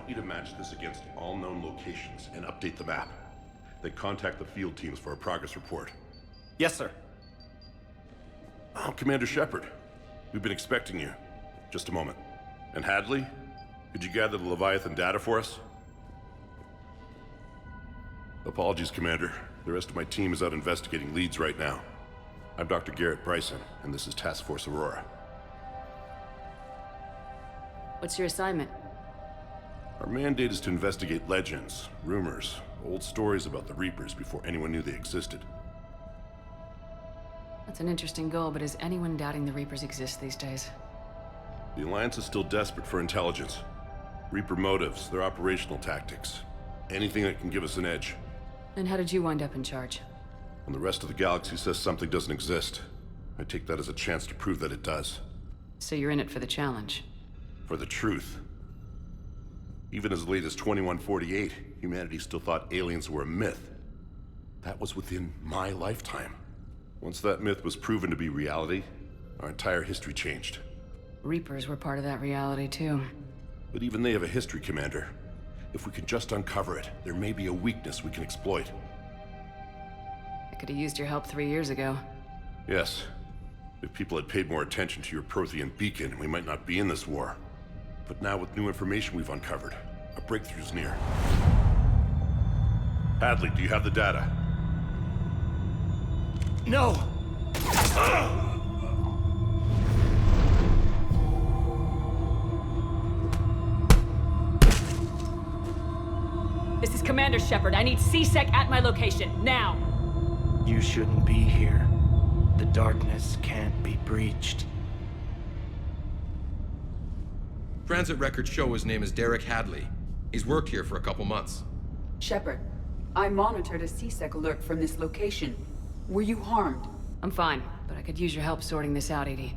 you to match this against all known locations and update the map. Then contact the field teams for a progress report. Yes, sir. Oh, Commander Shepard. We've been expecting you. Just a moment. And Hadley? Could you gather the Leviathan data for us? Apologies, Commander. The rest of my team is out investigating leads right now. I'm Dr. Garrett Bryson, and this is Task Force Aurora. What's your assignment? Our mandate is to investigate legends, rumors, old stories about the Reapers before anyone knew they existed. That's an interesting goal, but is anyone doubting the Reapers exist these days? The Alliance is still desperate for intelligence. Reaper motives, their operational tactics. Anything that can give us an edge. And how did you wind up in charge? When the rest of the galaxy says something doesn't exist, I take that as a chance to prove that it does. So you're in it for the challenge? For the truth. Even as late as 2148, humanity still thought aliens were a myth. That was within my lifetime. Once that myth was proven to be reality, our entire history changed. Reapers were part of that reality, too. But even they have a history, Commander. If we can just uncover it, there may be a weakness we can exploit. I could have used your help 3 years ago. Yes. If people had paid more attention to your Prothean beacon, we might not be in this war. But now with new information we've uncovered, a breakthrough's near. Hadley, do you have the data? No! This is Commander Shepard. I need C-Sec at my location, now! You shouldn't be here. The darkness can't be breached. Transit records show his name is Derek Hadley. He's worked here for a couple months. Shepard, I monitored a C-Sec alert from this location. Were you harmed? I'm fine, but I could use your help sorting this out, Edie.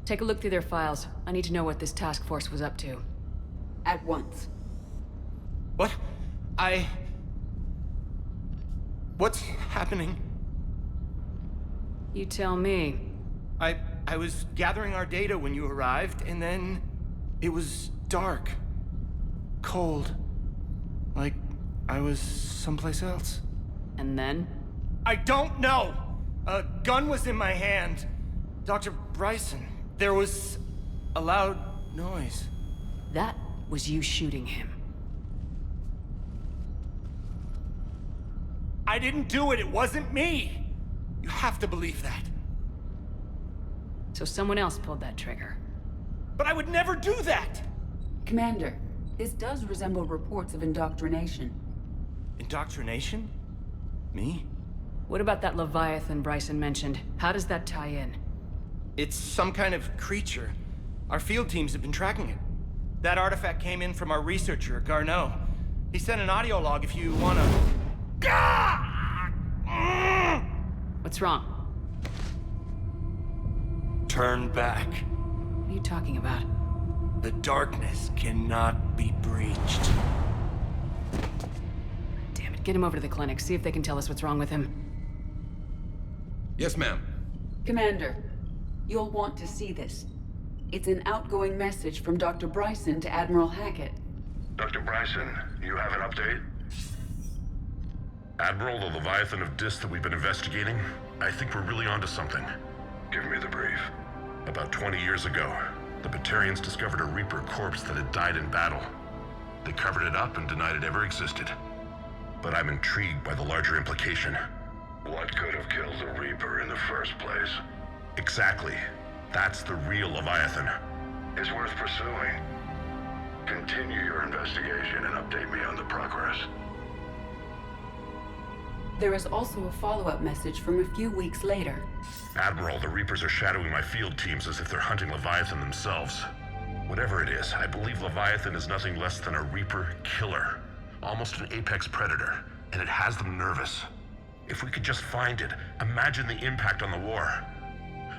Take a look through their files. I need to know what this task force was up to. At once. What? What's happening? You tell me. I was gathering our data when you arrived, and then it was dark. Cold. Like I was someplace else. And then? I don't know! A gun was in my hand. Dr. Bryson, there was a loud noise. That was you shooting him. I didn't do it, it wasn't me! You have to believe that. So someone else pulled that trigger. But I would never do that! Commander, this does resemble reports of indoctrination. Indoctrination? Me? What about that Leviathan Bryson mentioned? How does that tie in? It's some kind of creature. Our field teams have been tracking it. That artifact came in from our researcher, Garneau. He sent an audio log if you wanna... What's wrong? Turn back. What are you talking about? The darkness cannot be breached. Damn it, get him over to the clinic. See if they can tell us what's wrong with him. Yes, ma'am. Commander, you'll want to see this. It's an outgoing message from Dr. Bryson to Admiral Hackett. Dr. Bryson, you have an update? Admiral, the Leviathan of Dis that we've been investigating, I think we're really onto something. Give me the brief. About 20 years ago, the Batarians discovered a Reaper corpse that had died in battle. They covered it up and denied it ever existed. But I'm intrigued by the larger implication. What could have killed the Reaper in the first place? Exactly. That's the real Leviathan. It's worth pursuing. Continue your investigation and update me on the progress. There is also a follow-up message from a few weeks later. Admiral, the Reapers are shadowing my field teams as if they're hunting Leviathan themselves. Whatever it is, I believe Leviathan is nothing less than a Reaper killer. Almost an apex predator, and it has them nervous. If we could just find it, imagine the impact on the war.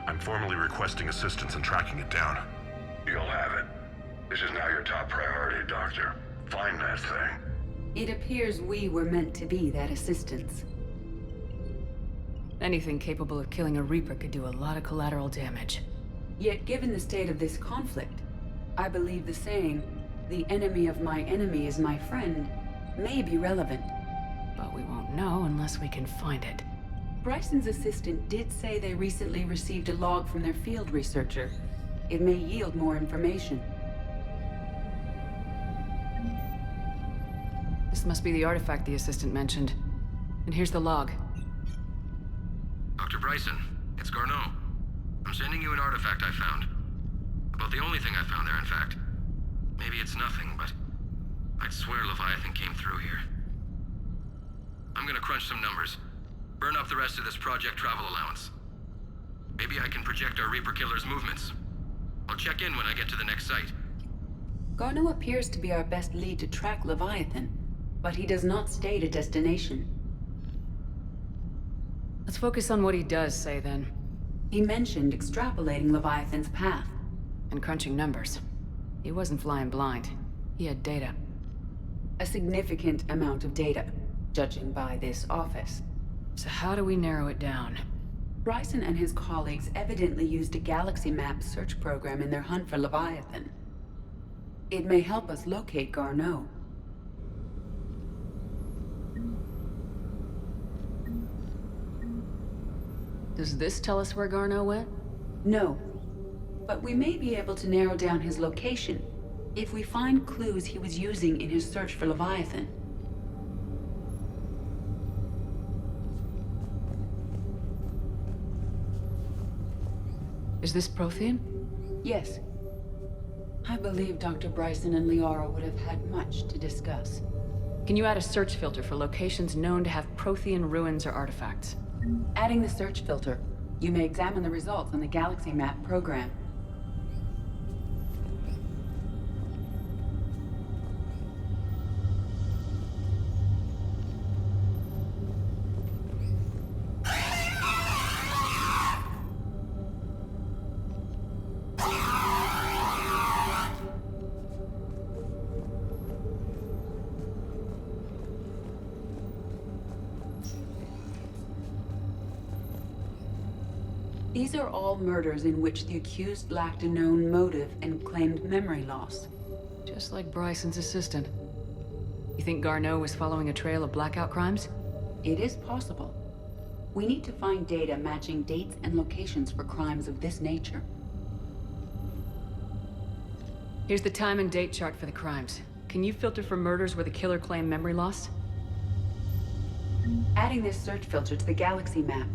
I'm formally requesting assistance in tracking it down. You'll have it. This is now your top priority, Doctor. Find that thing. It appears we were meant to be that assistance. Anything capable of killing a Reaper could do a lot of collateral damage. Yet given the state of this conflict, I believe the saying, the enemy of my enemy is my friend may be relevant. But we won't know unless we can find it. Bryson's assistant did say they recently received a log from their field researcher. It may yield more information. This must be the artifact the assistant mentioned. And here's the log. Dr. Bryson, it's Garneau. I'm sending you an artifact I found. About the only thing I found there, in fact. Maybe it's nothing, but I'd swear Leviathan came through here. I'm gonna crunch some numbers. Burn up the rest of this project travel allowance. Maybe I can project our Reaper Killer's movements. I'll check in when I get to the next site. Garneau appears to be our best lead to track Leviathan, but he does not state a destination. Let's focus on what he does say then. He mentioned extrapolating Leviathan's path. And crunching numbers. He wasn't flying blind. He had data. A significant amount of data, judging by this office. So how do we narrow it down? Bryson and his colleagues evidently used a galaxy map search program in their hunt for Leviathan. It may help us locate Garneau. Does this tell us where Garneau went? No, but we may be able to narrow down his location if we find clues he was using in his search for Leviathan. Is this Prothean? Yes. I believe Dr. Bryson and Liara would have had much to discuss. Can you add a search filter for locations known to have Prothean ruins or artifacts? Adding the search filter, you may examine the results on the Galaxy Map program. These are all murders in which the accused lacked a known motive and claimed memory loss. Just like Bryson's assistant. You think Garneau was following a trail of blackout crimes? It is possible. We need to find data matching dates and locations for crimes of this nature. Here's the time and date chart for the crimes. Can you filter for murders where the killer claimed memory loss? Adding this search filter to the Galaxy Map.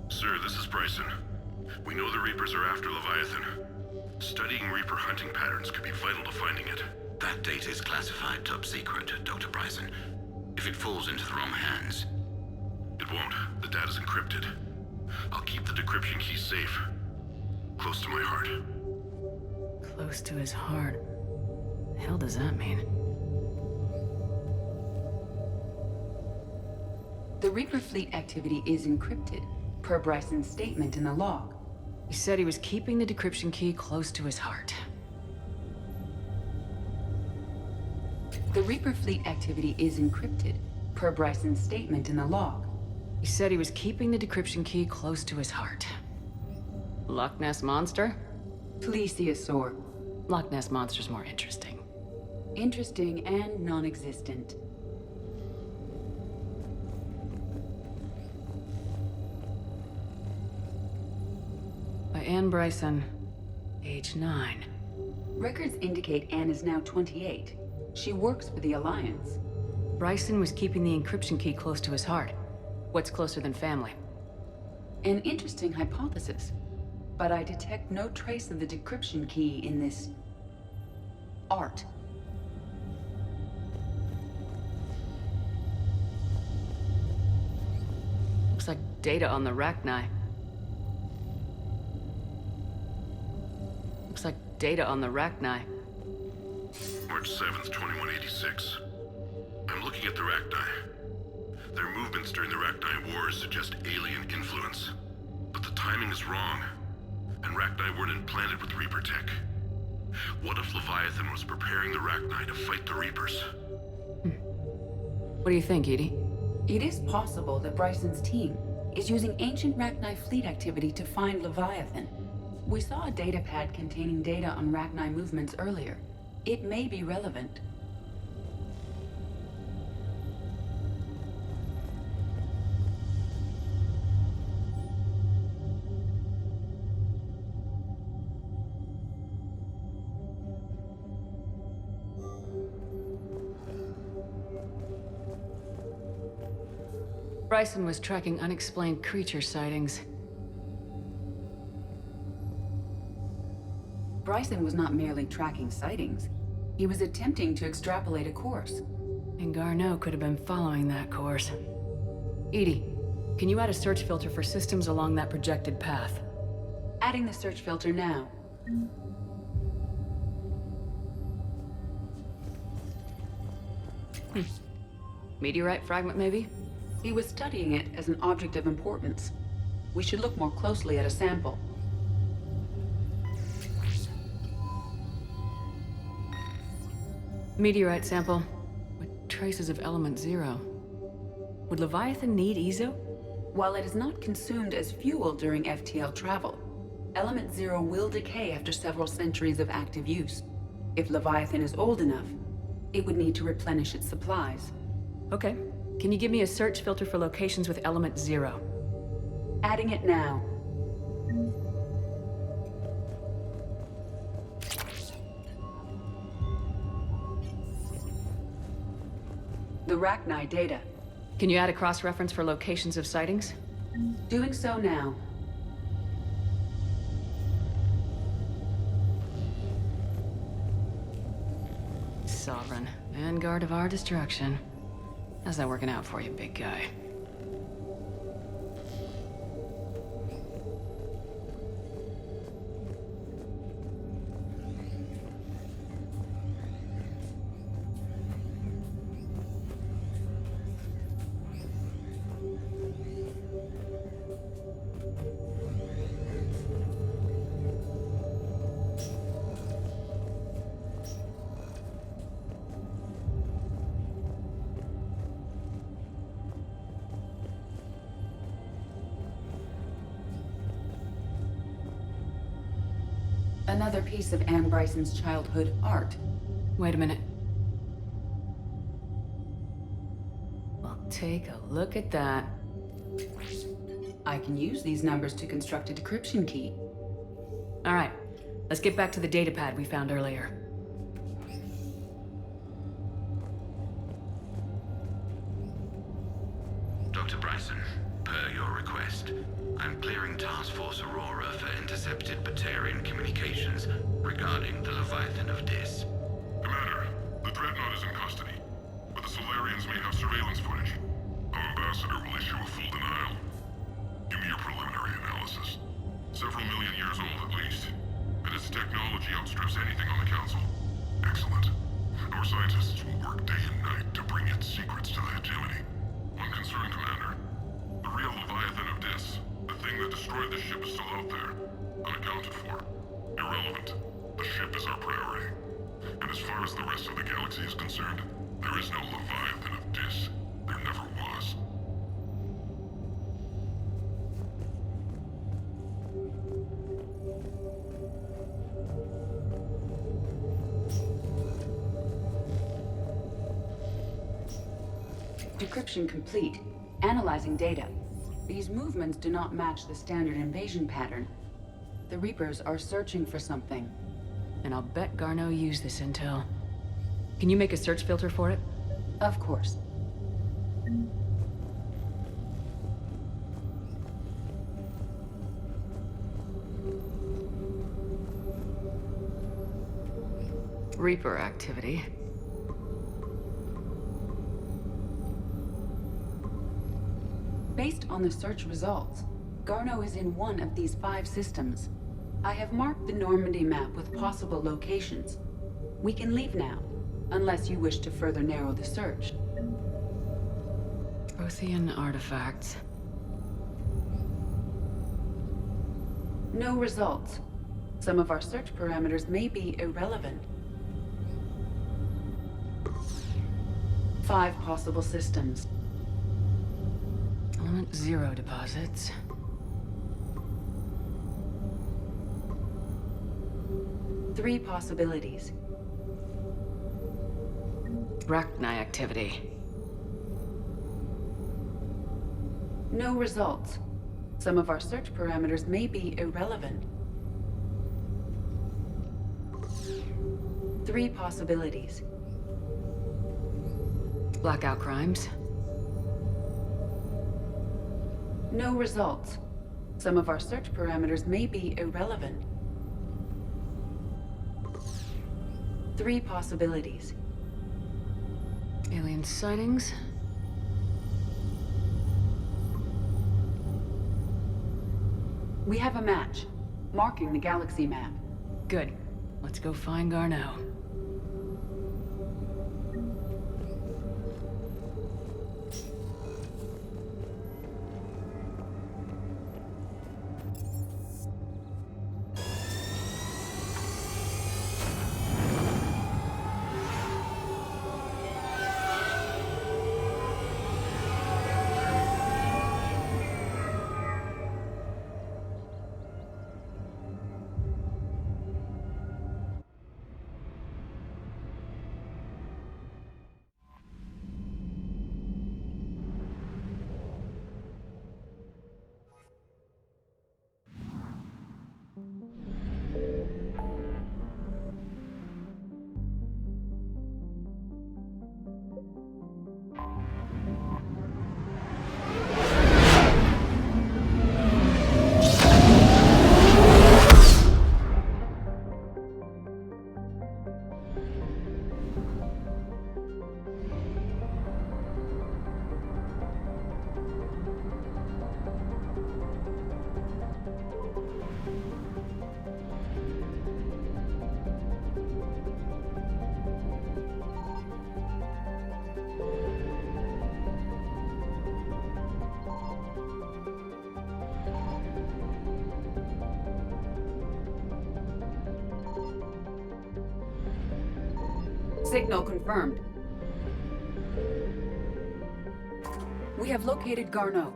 Sir, this is Bryson. We know the Reapers are after Leviathan. Studying Reaper hunting patterns could be vital to finding it. That data is classified top secret, Dr. Bryson. If it falls into the wrong hands... It won't. The data's encrypted. I'll keep the decryption key safe. Close to my heart. Close to his heart. The hell does that mean? The Reaper fleet activity is encrypted, per Bryson's statement in the log. He said he was keeping the decryption key close to his heart. The Reaper fleet activity is encrypted, per Bryson's statement in the log. He said he was keeping the decryption key close to his heart. Loch Ness Monster? Plesiosaur. Loch Ness Monster's more interesting. Interesting and non-existent. By Anne Bryson, age 9. Records indicate Anne is now 28. She works for the Alliance. Bryson was keeping the encryption key close to his heart. What's closer than family? An interesting hypothesis, but I detect no trace of the decryption key in this art. Looks like data on the Rachni. Looks like data on the Rachni. March 7th, 2186. I'm looking at the Rachni. Their movements during the Rachni Wars suggest alien influence. But the timing is wrong, and Rachni weren't implanted with Reaper tech. What if Leviathan was preparing the Rachni to fight the Reapers? What do you think, Edie? It is possible that Bryson's team is using ancient Rachni fleet activity to find Leviathan. We saw a datapad containing data on Rachni movements earlier. It may be relevant. Bryson was tracking unexplained creature sightings. Bryson was not merely tracking sightings. He was attempting to extrapolate a course. And Garneau could have been following that course. Edie, can you add a search filter for systems along that projected path? Adding the search filter now. Meteorite fragment, maybe? He was studying it as an object of importance. We should look more closely at a sample. Meteorite sample with traces of element 0. Would Leviathan need Ezo? While it is not consumed as fuel during FTL travel, element 0 will decay after several centuries of active use. If Leviathan is old enough, it would need to replenish its supplies. Okay. Can you give me a search filter for locations with element 0? Adding it now. The Rachni data. Can you add a cross-reference for locations of sightings? Doing so now. Sovereign. Vanguard of our destruction. How's that working out for you, big guy? Another piece of Anne Bryson's childhood art. Wait a minute. Well, take a look at that. I can use these numbers to construct a decryption key. All right, let's get back to the datapad we found earlier. Dr. Bryson, per your request, I'm clearing Task Force Aurora for intercepted Batarian communications regarding the Leviathan of Dis. Commander, the Dreadnought is in custody, but the Solarians may have surveillance footage. Our ambassador will issue a full denial. Give me your preliminary analysis. Several million years old at least, and its technology outstrips anything on the Council. Excellent. Our scientists will work day and night to bring its secrets to the hegemony. One concern, Commander. The real Leviathan of Dis, the thing that destroyed the ship, is still out there, unaccounted for. Irrelevant. The ship is our priority. And as far as the rest of the galaxy is concerned, there is no Leviathan of Dis. There never was. Decryption complete. Analyzing data. These movements do not match the standard invasion pattern. The Reapers are searching for something. And I'll bet Garneau used this intel. Can you make a search filter for it? Of course. Reaper activity. Based on the search results, Garneau is in one of these 5 systems. I have marked the Normandy map with possible locations. We can leave now, unless you wish to further narrow the search. Prothean artifacts. No results. Some of our search parameters may be irrelevant. 5 possible systems. Element 0 deposits. Three possibilities. Arachni activity. No results. Some of our search parameters may be irrelevant. 3 possibilities. Blackout crimes. No results. Some of our search parameters may be irrelevant. 3 possibilities. Alien sightings. We have a match, marking the galaxy map. Good. Let's go find Garneau. Signal confirmed. We have located Garneau.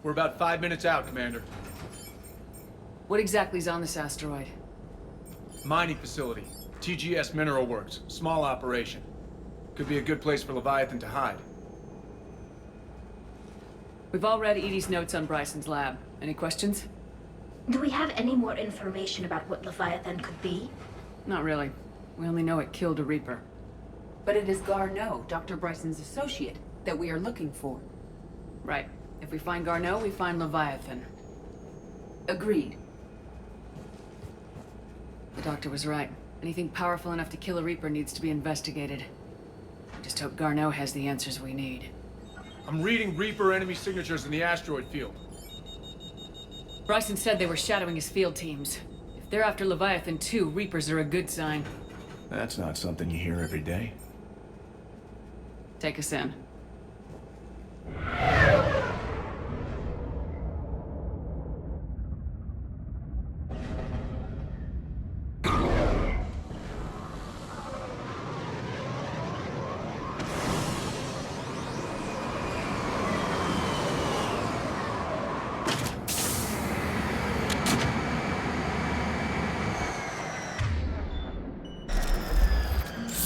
We're about 5 minutes out, Commander. What exactly is on this asteroid? Mining facility. TGS Mineral Works. Small operation. Could be a good place for Leviathan to hide. We've all read Edie's notes on Bryson's lab. Any questions? Do we have any more information about what Leviathan could be? Not really. We only know it killed a Reaper. But it is Garneau, Dr. Bryson's associate, that we are looking for. Right. If we find Garneau, we find Leviathan. Agreed. The doctor was right. Anything powerful enough to kill a Reaper needs to be investigated. I just hope Garneau has the answers we need. I'm reading Reaper enemy signatures in the asteroid field. Bryson said they were shadowing his field teams. If they're after Leviathan too, Reapers are a good sign. That's not something you hear every day. Take us in.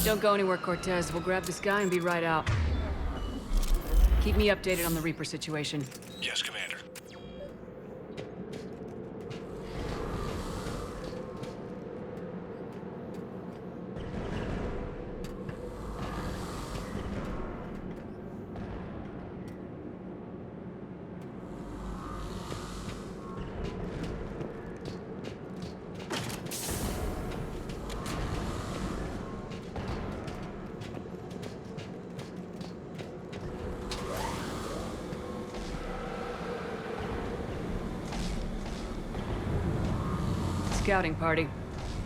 Don't go anywhere, Cortez. We'll grab this guy and be right out. Keep me updated on the Reaper situation. Yes, Commander. Scouting party.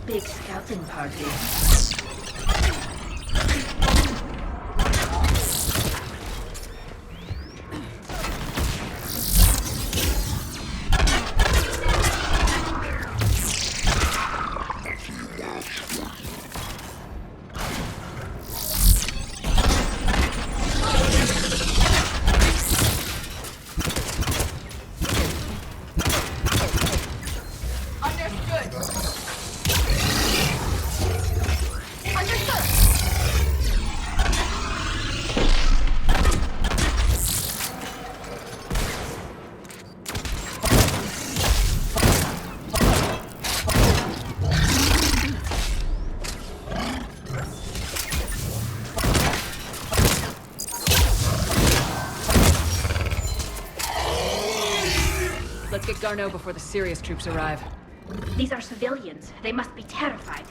Big scouting party. Let's get Garneau before the serious troops arrive. These are civilians. They must be terrified.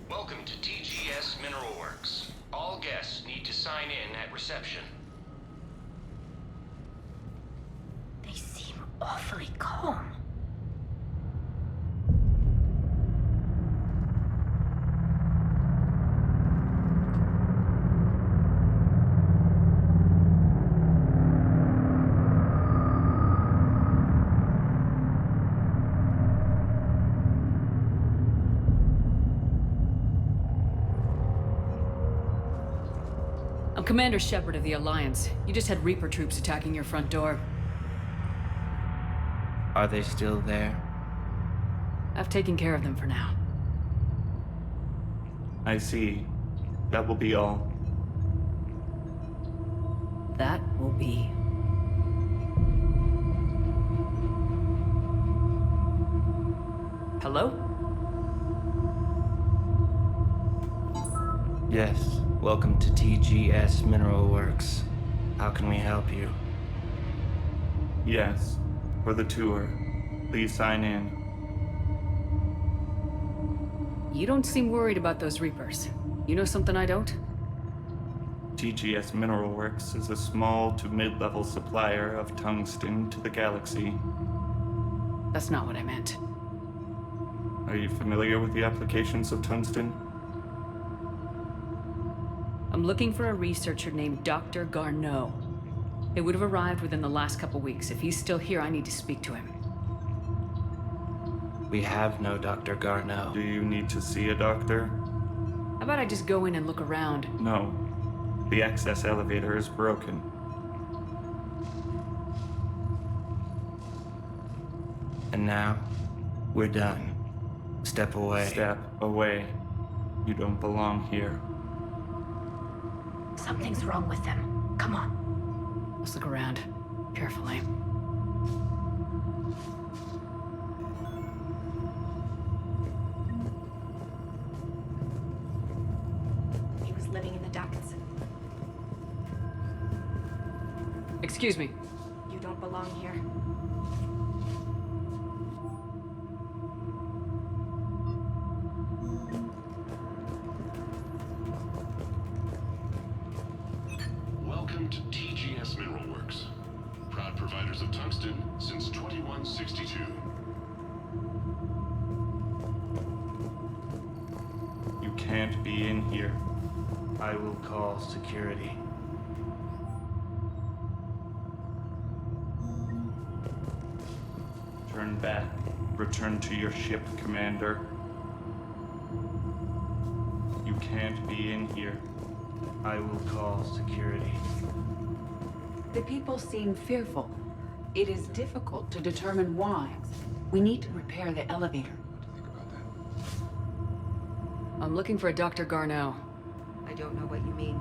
Welcome to TGS Mineral Works. All guests need to sign in at reception. They seem awfully calm. I'm Commander Shepard of the Alliance. You just had Reaper troops attacking your front door. Are they still there? I've taken care of them for now. I see. That will be all. That will be. Hello? Yes. Welcome to TGS Mineral Works. How can we help you? Yes. For the tour. Please sign in. You don't seem worried about those Reapers. You know something I don't? TGS Mineral Works is a small to mid-level supplier of tungsten to the galaxy. That's not what I meant. Are you familiar with the applications of tungsten? I'm looking for a researcher named Dr. Garneau. It would have arrived within the last couple weeks. If he's still here, I need to speak to him. We have no Dr. Garneau. Do you need to see a doctor? How about I just go in and look around? No. The access elevator is broken. And now, we're done. Step away. Step away. You don't belong here. Something's wrong with them. Come on. Let's look around. Carefully. He was living in the ducts. Excuse me. You don't belong here. 162. You can't be in here. I will call security. Turn back. Return to your ship, Commander. You can't be in here. I will call security. The people seem fearful. It is difficult to determine why. We need to repair the elevator. I'm looking for a Dr. Garneau. I don't know what you mean.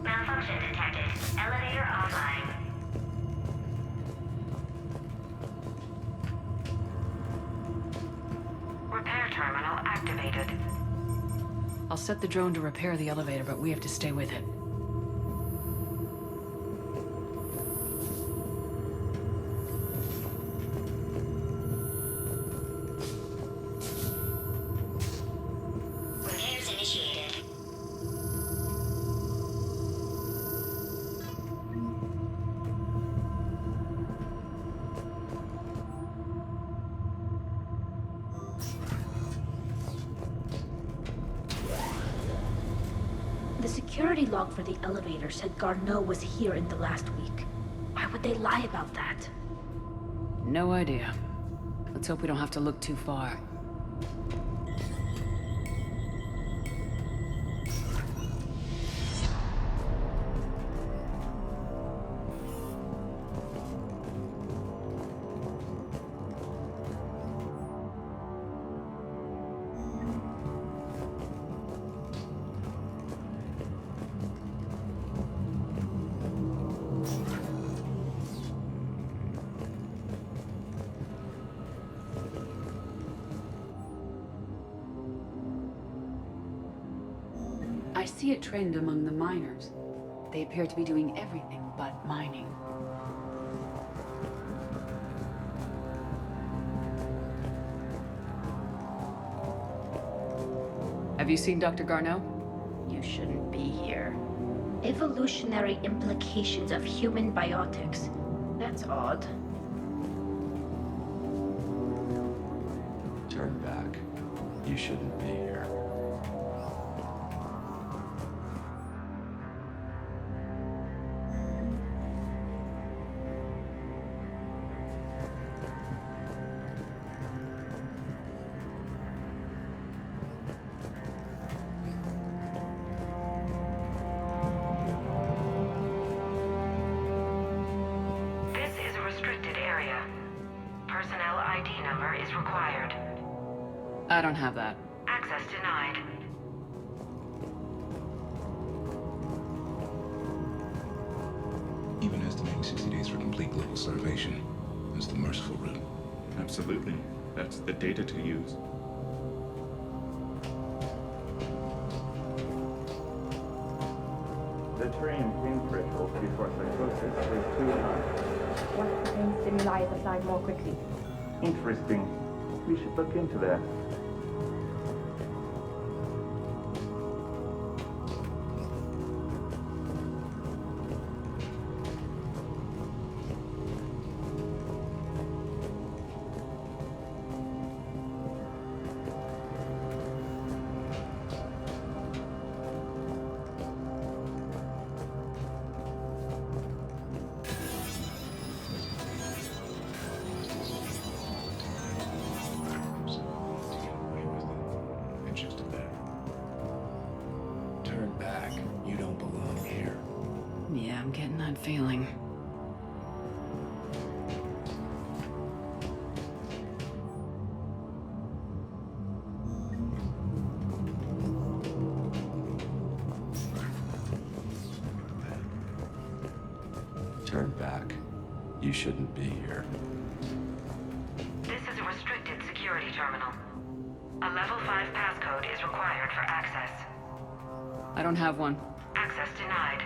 Malfunction detected. Elevator offline. Repair terminal activated. I'll set the drone to repair the elevator, but we have to stay with it. Repairs initiated. The security log for the elevator said Garneau was here in the last week. Why would they lie about that? No idea. Let's hope we don't have to look too far. I see a trend among the miners. They appear to be doing everything but mining. Have you seen Dr. Garneau? You shouldn't be here. Evolutionary implications of human biotics. That's odd. Turn back. You shouldn't be here. This is a restricted area. Personnel ID number is required. I don't have that. Access denied. Even estimating 60 days for complete global starvation is the merciful route. Absolutely. That's the data to use. The terrain pain threshold before psychosis is too high. What if the pain stimuli is applied more quickly? Interesting. We should look into that. Turn back. You don't belong here. Yeah, I'm getting that feeling. Turn back. You shouldn't be here. This is a restricted security terminal. A level 5 passcode is required for access. I don't have one. Access denied.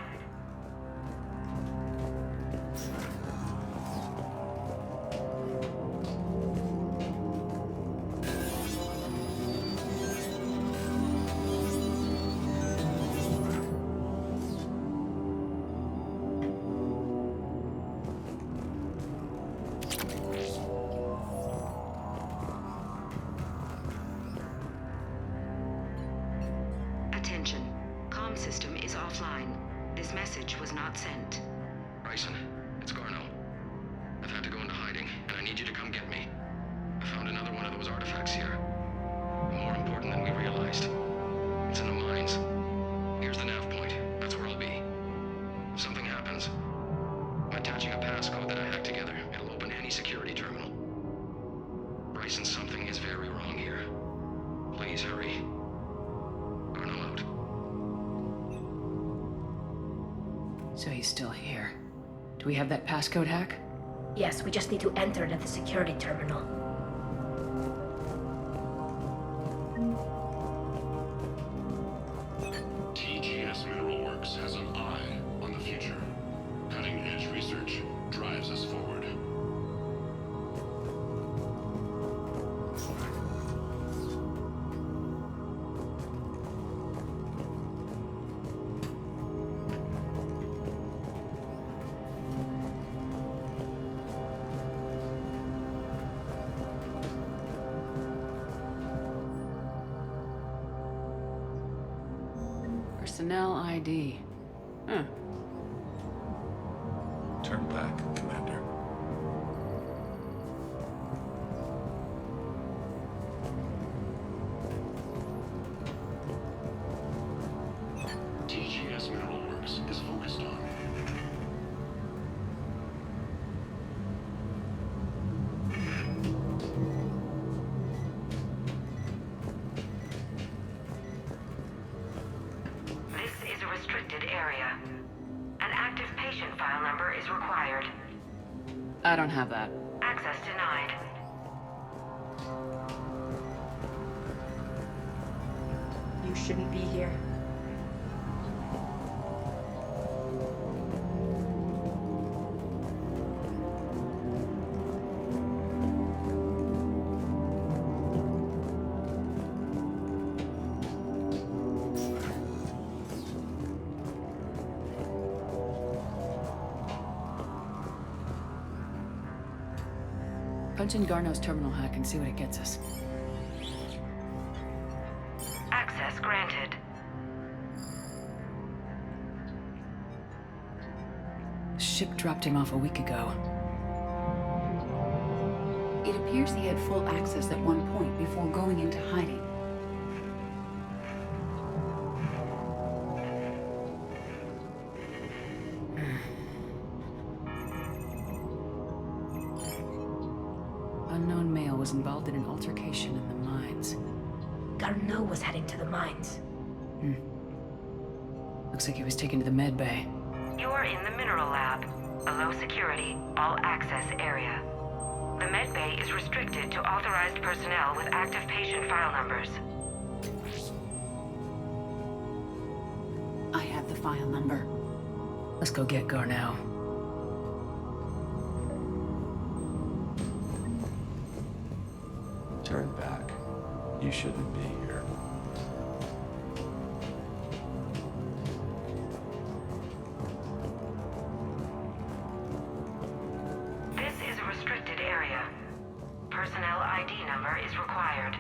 sent. Bryson, it's Garno. I've had to go into hiding, and I need you to come get me. I found another one of those artifacts here. More important than we realized. It's in the mines. Here's the nav point. That's where I'll be. If something happens, I'm attaching a passcode that I hacked together. It'll open any security terminal. Bryson, something is very wrong here. Please hurry. Garno out. So he's still here. Do we have that passcode hack? Yes, we just need to enter it at the security terminal. TGS Mineral Works has an eye on the future. Cutting-edge research drives us forward. Personnel ID. Huh. Turn back, Commander. TGS Mineral Works is focused on. This is a restricted area. An active patient file number is required. I don't have that. Access denied. You shouldn't be here. Punch in Garno's terminal hack and see what it gets us. Access granted. Ship dropped him off a week ago. It appears he had full access at one point before going into hiding. Unknown male was involved in an altercation in the mines. Garneau was heading to the mines. Looks like he was taken to the med bay. You are in the mineral lab, a low security, all access area. The med bay is restricted to authorized personnel with active patient file numbers. I have the file number. Let's go get Garneau. Turn back. You shouldn't be here. This is a restricted area. Personnel ID number is required.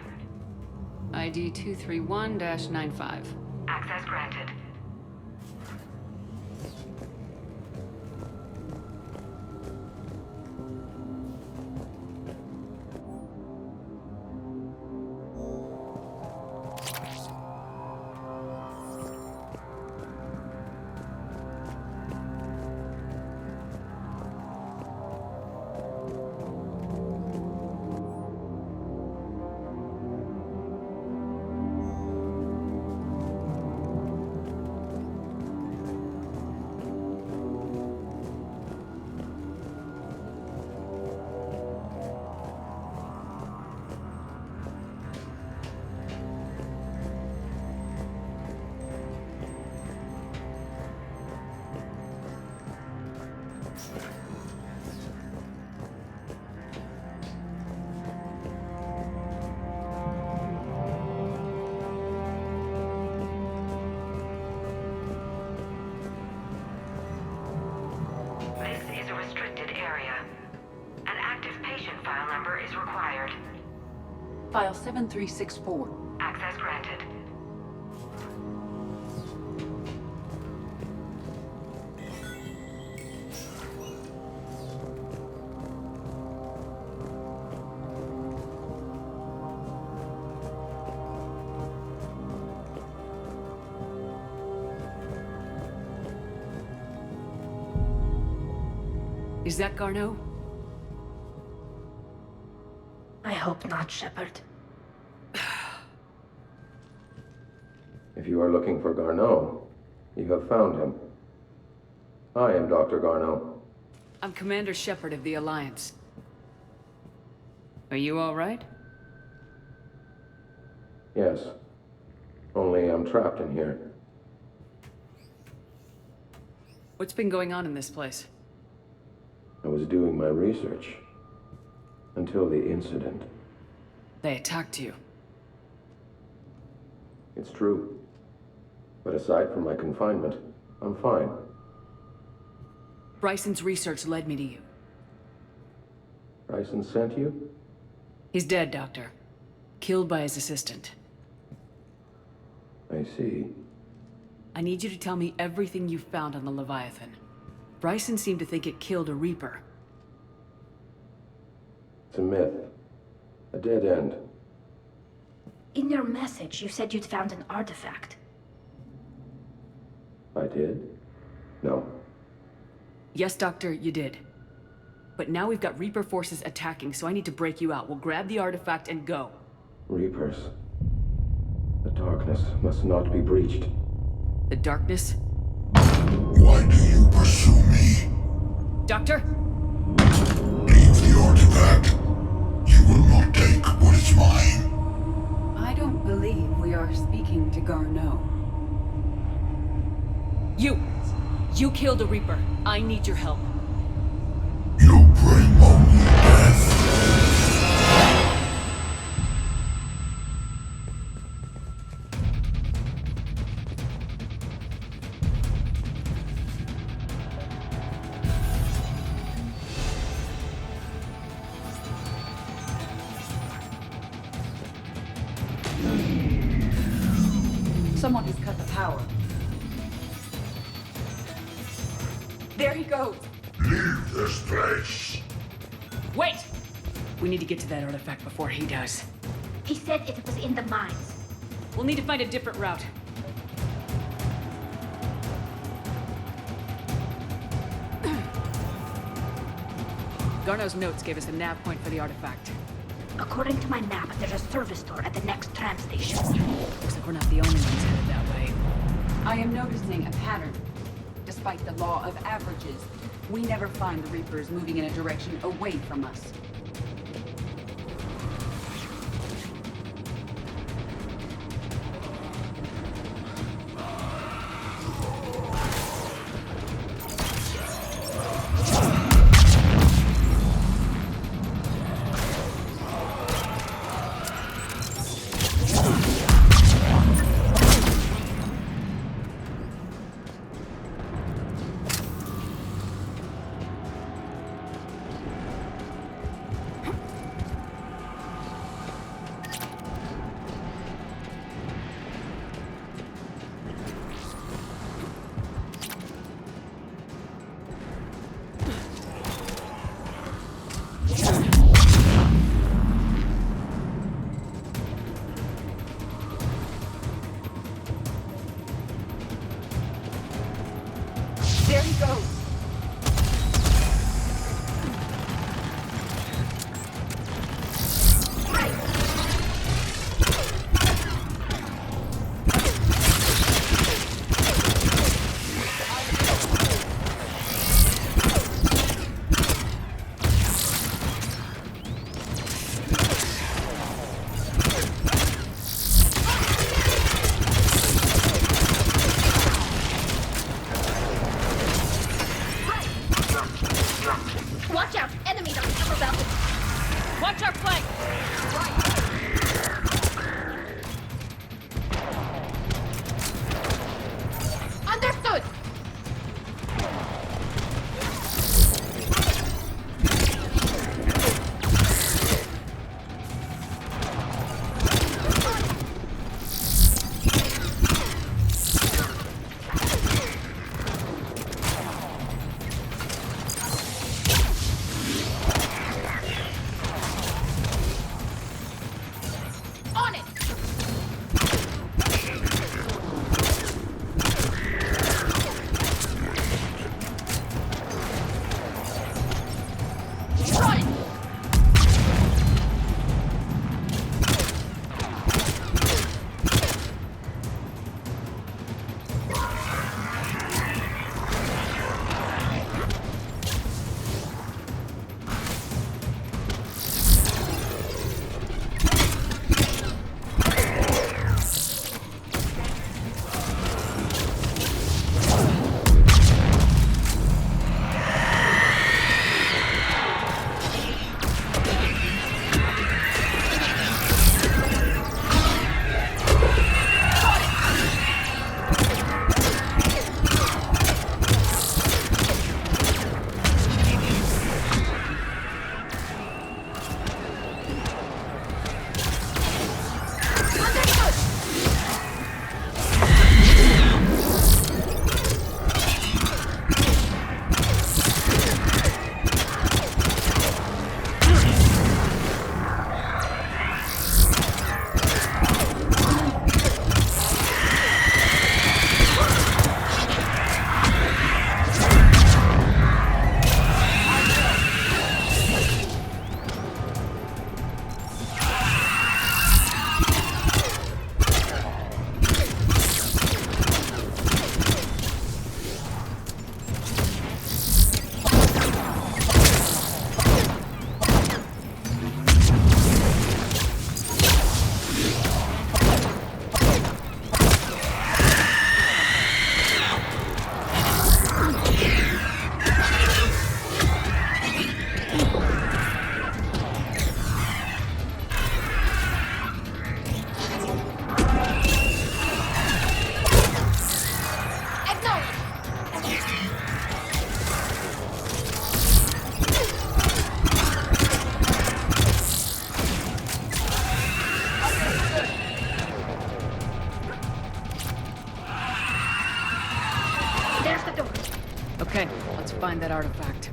ID 231-95. Access granted. Is required. File 7364. Access granted. Is that Garneau? I hope not, Shepard. If you are looking for Garneau, you have found him. I am Dr. Garneau. I'm Commander Shepard of the Alliance. Are you all right? Yes. Only I'm trapped in here. What's been going on in this place? I was doing my research. Until the incident. They attacked you. It's true. But aside from my confinement, I'm fine. Bryson's research led me to you. Bryson sent you? He's dead, Doctor. Killed by his assistant. I see. I need you to tell me everything you found on the Leviathan. Bryson seemed to think it killed a Reaper. It's a myth. A dead end. In your message, you said you'd found an artifact. I did? No. Yes, Doctor, you did. But now we've got Reaper forces attacking, so I need to break you out. We'll grab the artifact and go. Reapers. The darkness must not be breached. The darkness? Why do you pursue me? Doctor? Leave the artifact. You will not take what is mine. I don't believe we are speaking to Garneau. You killed a Reaper. I need your help. You bring only death. Someone has cut the power. There he goes! Leave this place! Wait! We need to get to that artifact before he does. He said it was in the mines. We'll need to find a different route. Garneau's notes gave us a nav point for the artifact. According to my map, there's a service door at the next tram station. Looks like we're not the only ones headed that way. I am noticing a pattern. Despite the law of averages, we never find the Reapers moving in a direction away from us. There he goes! Watch out! Enemies on the upper balcony! Watch our flank! Understood! find that artifact.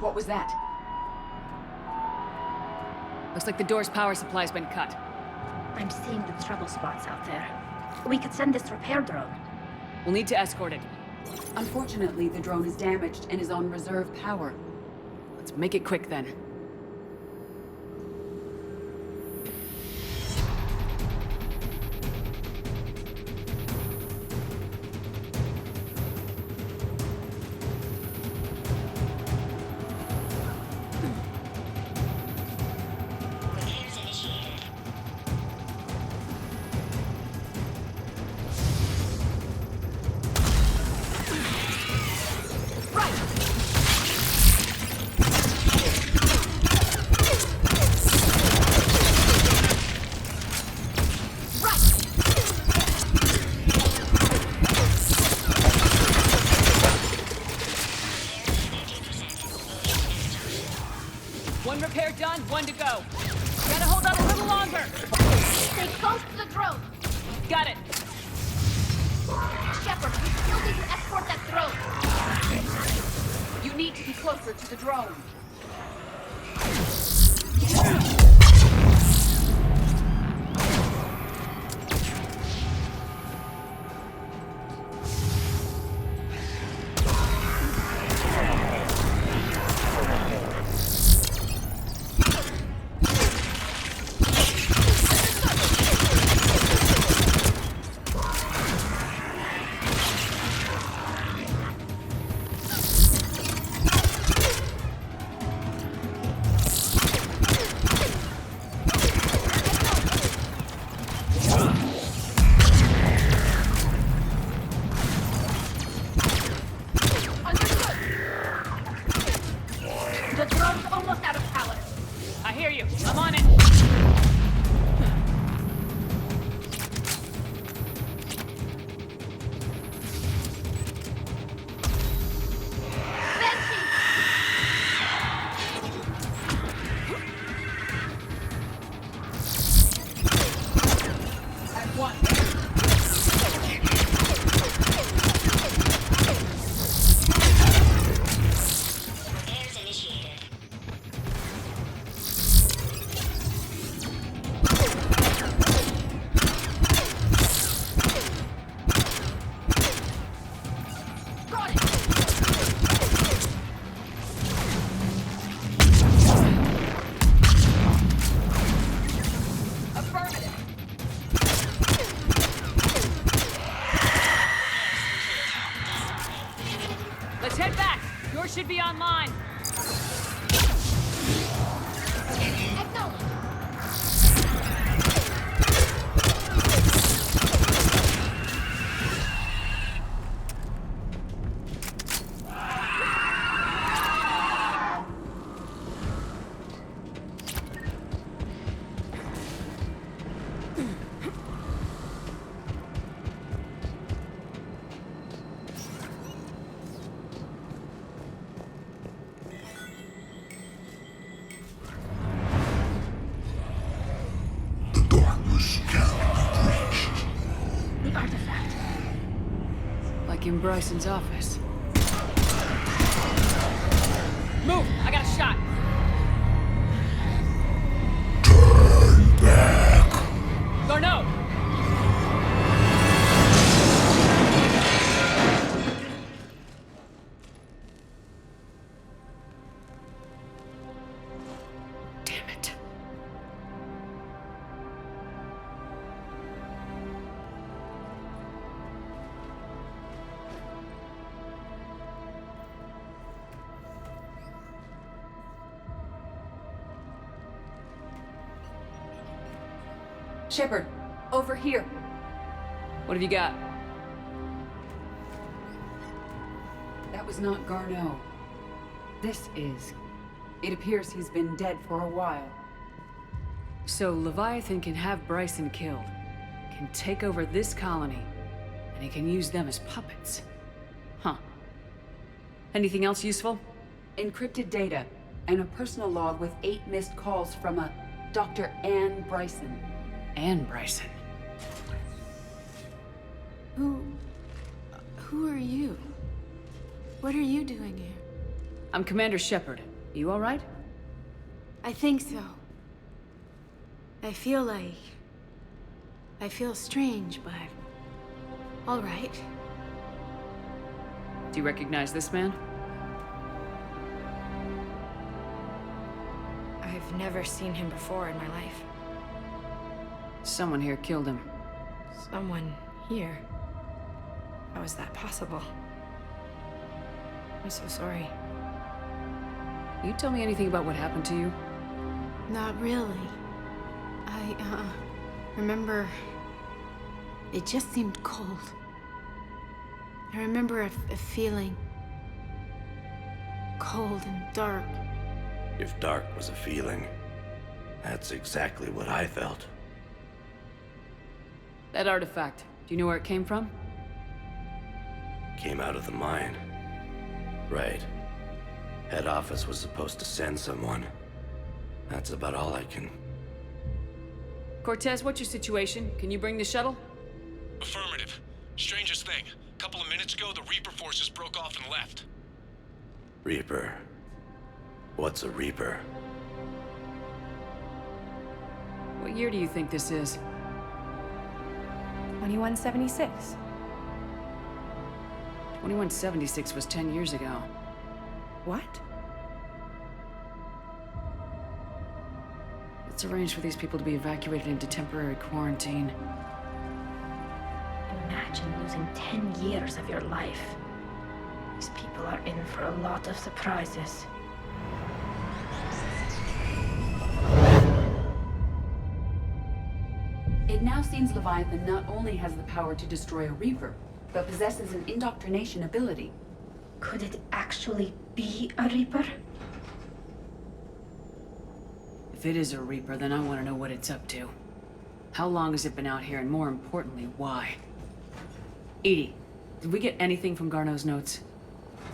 What was that? Looks like the door's power supply's been cut. I'm seeing the trouble spots out there. We could send this repair drone. We'll need to escort it. Unfortunately, the drone is damaged and is on reserve power. Let's make it quick then. One repair done, one to go. Gotta hold on a little longer. Stay close to the drone. Got it. Shepard, we still need to escort that drone. You need to be closer to the drone. The drone's almost out of power. I hear you. I'm on it. Let's head back. Yours should be online. Like in Bryson's office. Move! I got a shot. Turn back. Garneau! Damn it. Shepard, over here. What have you got? That was not Garneau. This is. It appears he's been dead for a while. So Leviathan can have Bryson killed, can take over this colony, and he can use them as puppets. Huh. Anything else useful? Encrypted data, and a personal log with 8 missed calls from a Dr. Anne Bryson. Anne Bryson? Who are you? What are you doing here? I'm Commander Shepard. You all right? I think so. I feel strange, but all right. Do you recognize this man? I've never seen him before in my life. Someone here killed him. Someone here? How is that possible? I'm so sorry. Can you tell me anything about what happened to you? Not really. I remember... It just seemed cold. I remember a feeling... cold and dark. If dark was a feeling, that's exactly what I felt. That artifact, do you know where it came from? Came out of the mine. Right. Head office was supposed to send someone. That's about all I can... Cortez, what's your situation? Can you bring the shuttle? Affirmative. Strangest thing. A couple of minutes ago, the Reaper forces broke off and left. Reaper. What's a Reaper? What year do you think this is? 2176. 2176 was 10 years ago. What? Let's arrange for these people to be evacuated into temporary quarantine. Imagine losing 10 years of your life. These people are in for a lot of surprises. It now seems Leviathan not only has the power to destroy a Reaper, but possesses an indoctrination ability. Could it actually be a Reaper? If it is a Reaper, then I want to know what it's up to. How long has it been out here, and more importantly, why? Edie, did we get anything from Garneau's notes?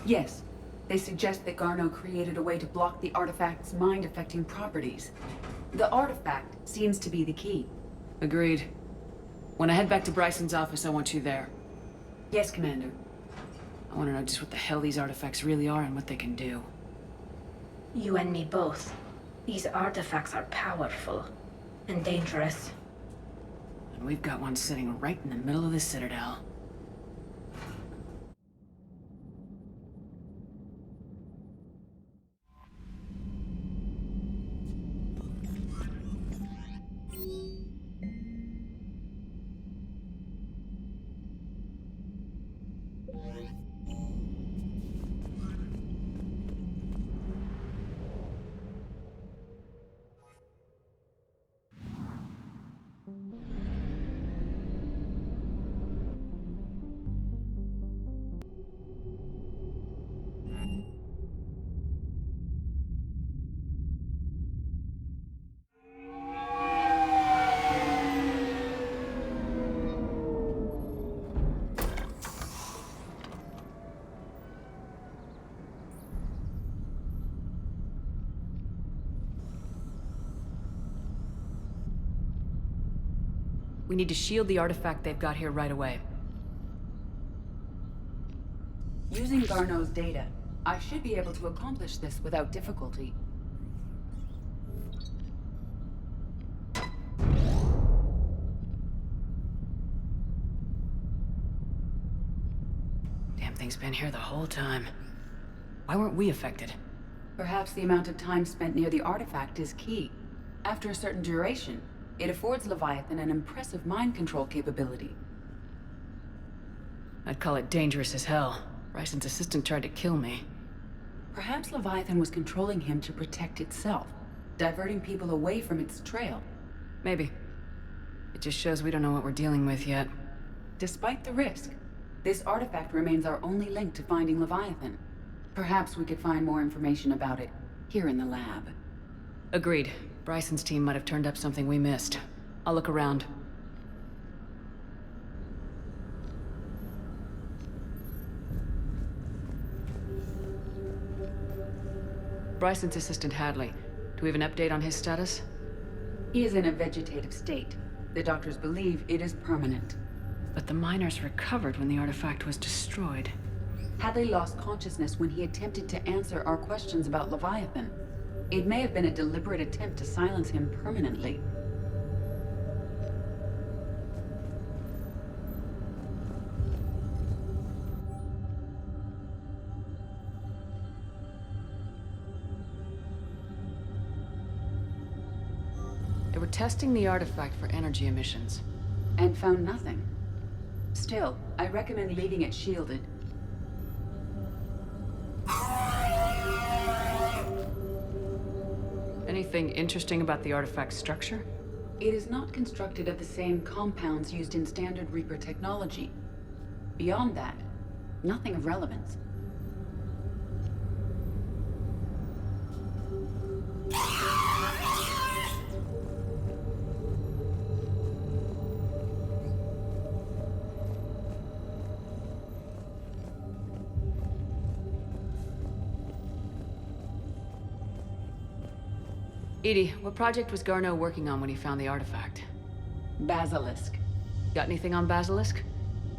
Yes. They suggest that Garneau created a way to block the artifact's mind-affecting properties. The artifact seems to be the key. Agreed. When I head back to Bryson's office, I want you there. Yes, Commander. I want to know just what the hell these artifacts really are and what they can do. You and me both. These artifacts are powerful and dangerous. And we've got one sitting right in the middle of the Citadel. We need to shield the artifact they've got here right away. Using Garneau's data, I should be able to accomplish this without difficulty. Damn thing's been here the whole time. Why weren't we affected? Perhaps the amount of time spent near the artifact is key. After a certain duration, it affords Leviathan an impressive mind control capability. I'd call it dangerous as hell. Bryson's assistant tried to kill me. Perhaps Leviathan was controlling him to protect itself, diverting people away from its trail. Maybe. It just shows we don't know what we're dealing with yet. Despite the risk, this artifact remains our only link to finding Leviathan. Perhaps we could find more information about it here in the lab. Agreed. Bryson's team might have turned up something we missed. I'll look around. Bryson's assistant Hadley. Do we have an update on his status? He is in a vegetative state. The doctors believe it is permanent. But the miners recovered when the artifact was destroyed. Hadley lost consciousness when he attempted to answer our questions about Leviathan. It may have been a deliberate attempt to silence him permanently. They were testing the artifact for energy emissions. And found nothing. Still, I recommend leaving it shielded. Anything interesting about the artifact's structure? It is not constructed of the same compounds used in standard Reaper technology. Beyond that, nothing of relevance. Edie, what project was Garneau working on when he found the artifact? Basilisk. Got anything on Basilisk?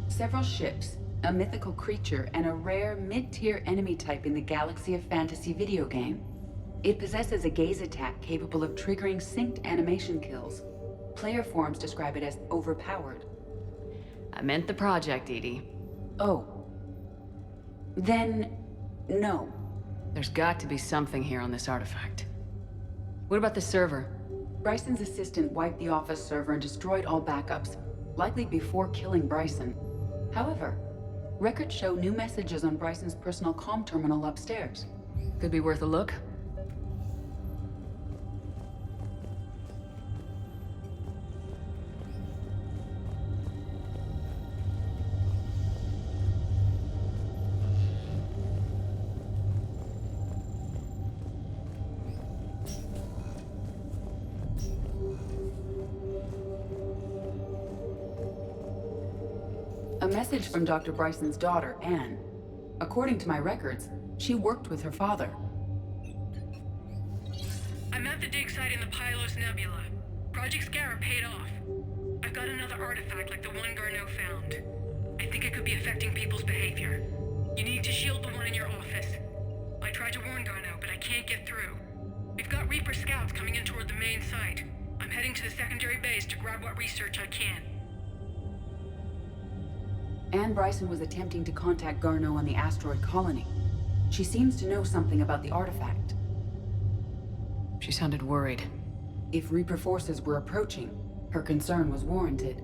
Several ships, a mythical creature, and a rare mid-tier enemy type in the Galaxy of Fantasy video game. It possesses a gaze attack capable of triggering synced animation kills. Player forums describe it as overpowered. I meant the project, Edie. Oh. Then, no. There's got to be something here on this artifact. What about the server? Bryson's assistant wiped the office server and destroyed all backups, likely before killing Bryson. However, records show new messages on Bryson's personal comm terminal upstairs. Could be worth a look. A message from Dr. Bryson's daughter, Anne. According to my records, she worked with her father. I'm at the dig site in the Pylos Nebula. Project Scarab paid off. I've got another artifact like the one Garneau found. I think it could be affecting people's behavior. You need to shield the one in your office. I tried to warn Garneau, but I can't get through. We've got Reaper scouts coming in toward the main site. I'm heading to the secondary base to grab what research I can. Anne Bryson was attempting to contact Garneau on the asteroid colony. She seems to know something about the artifact. She sounded worried. If Reaper forces were approaching, her concern was warranted.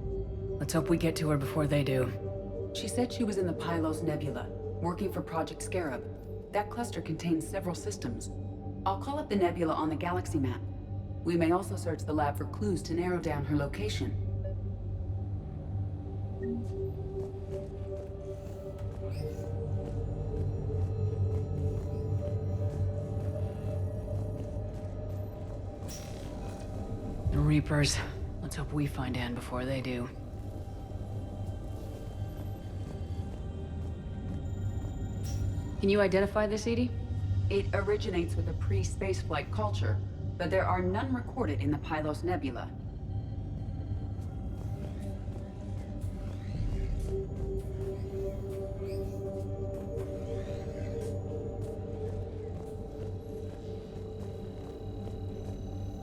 Let's hope we get to her before they do. She said she was in the Pylos Nebula, working for Project Scarab. That cluster contains several systems. I'll call up the nebula on the galaxy map. We may also search the lab for clues to narrow down her location. The Reapers. Let's hope we find Anne before they do. Can you identify this, Edie? It originates with a pre-spaceflight culture, but there are none recorded in the Pylos Nebula.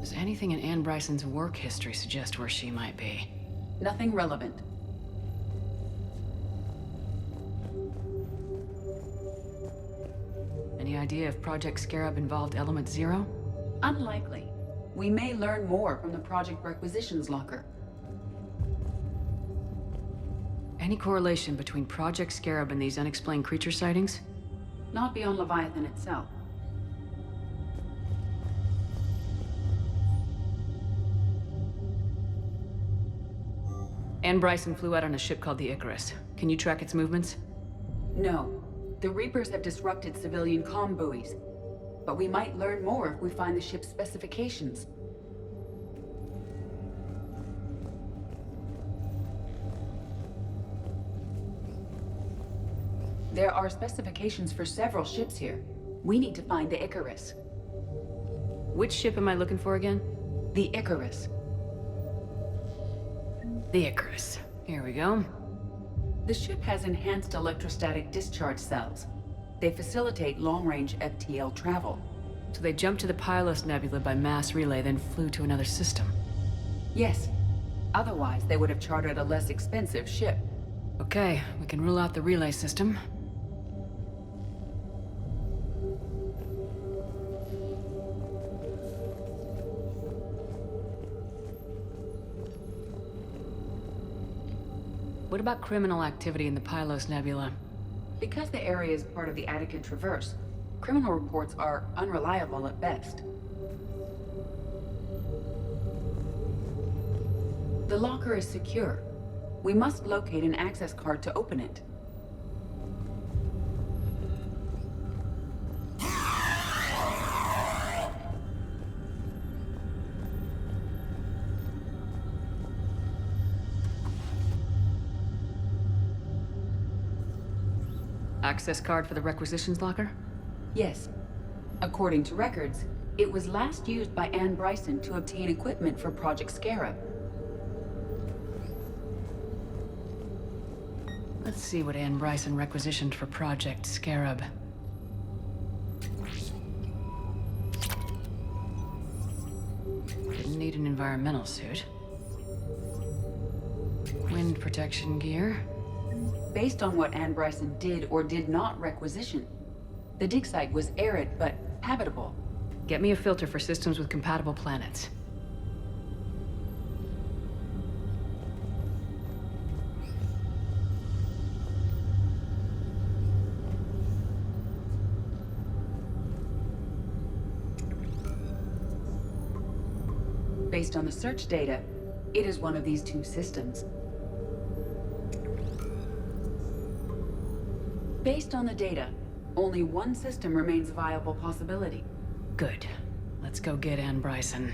Does anything in Anne Bryson's work history suggest where she might be? Nothing relevant. Any idea if Project Scarab involved Element Zero? Unlikely. We may learn more from the Project Requisitions Locker. Any correlation between Project Scarab and these unexplained creature sightings? Not beyond Leviathan itself. Anne Bryson flew out on a ship called the Icarus. Can you track its movements? No. The Reapers have disrupted civilian comm buoys. But we might learn more if we find the ship's specifications. There are specifications for several ships here. We need to find the Icarus. Which ship am I looking for again? The Icarus. The Icarus. Here we go. The ship has enhanced electrostatic discharge cells. They facilitate long-range FTL travel. So they jumped to the Pylos Nebula by mass relay, then flew to another system. Yes. Otherwise, they would have chartered a less expensive ship. Okay, we can rule out the relay system. What about criminal activity in the Pylos Nebula? Because the area is part of the Attica Traverse, criminal reports are unreliable at best. The locker is secure. We must locate an access card to open it. Access card for the requisitions locker? Yes. According to records, it was last used by Anne Bryson to obtain equipment for Project Scarab. Let's see what Anne Bryson requisitioned for Project Scarab. Didn't need an environmental suit. Wind protection gear. Based on what Anne Bryson did or did not requisition, the dig site was arid but habitable. Get me a filter for systems with compatible planets. Based on the search data, it is one of these two systems. Based on the data, only one system remains a viable possibility. Good. Let's go get Anne Bryson.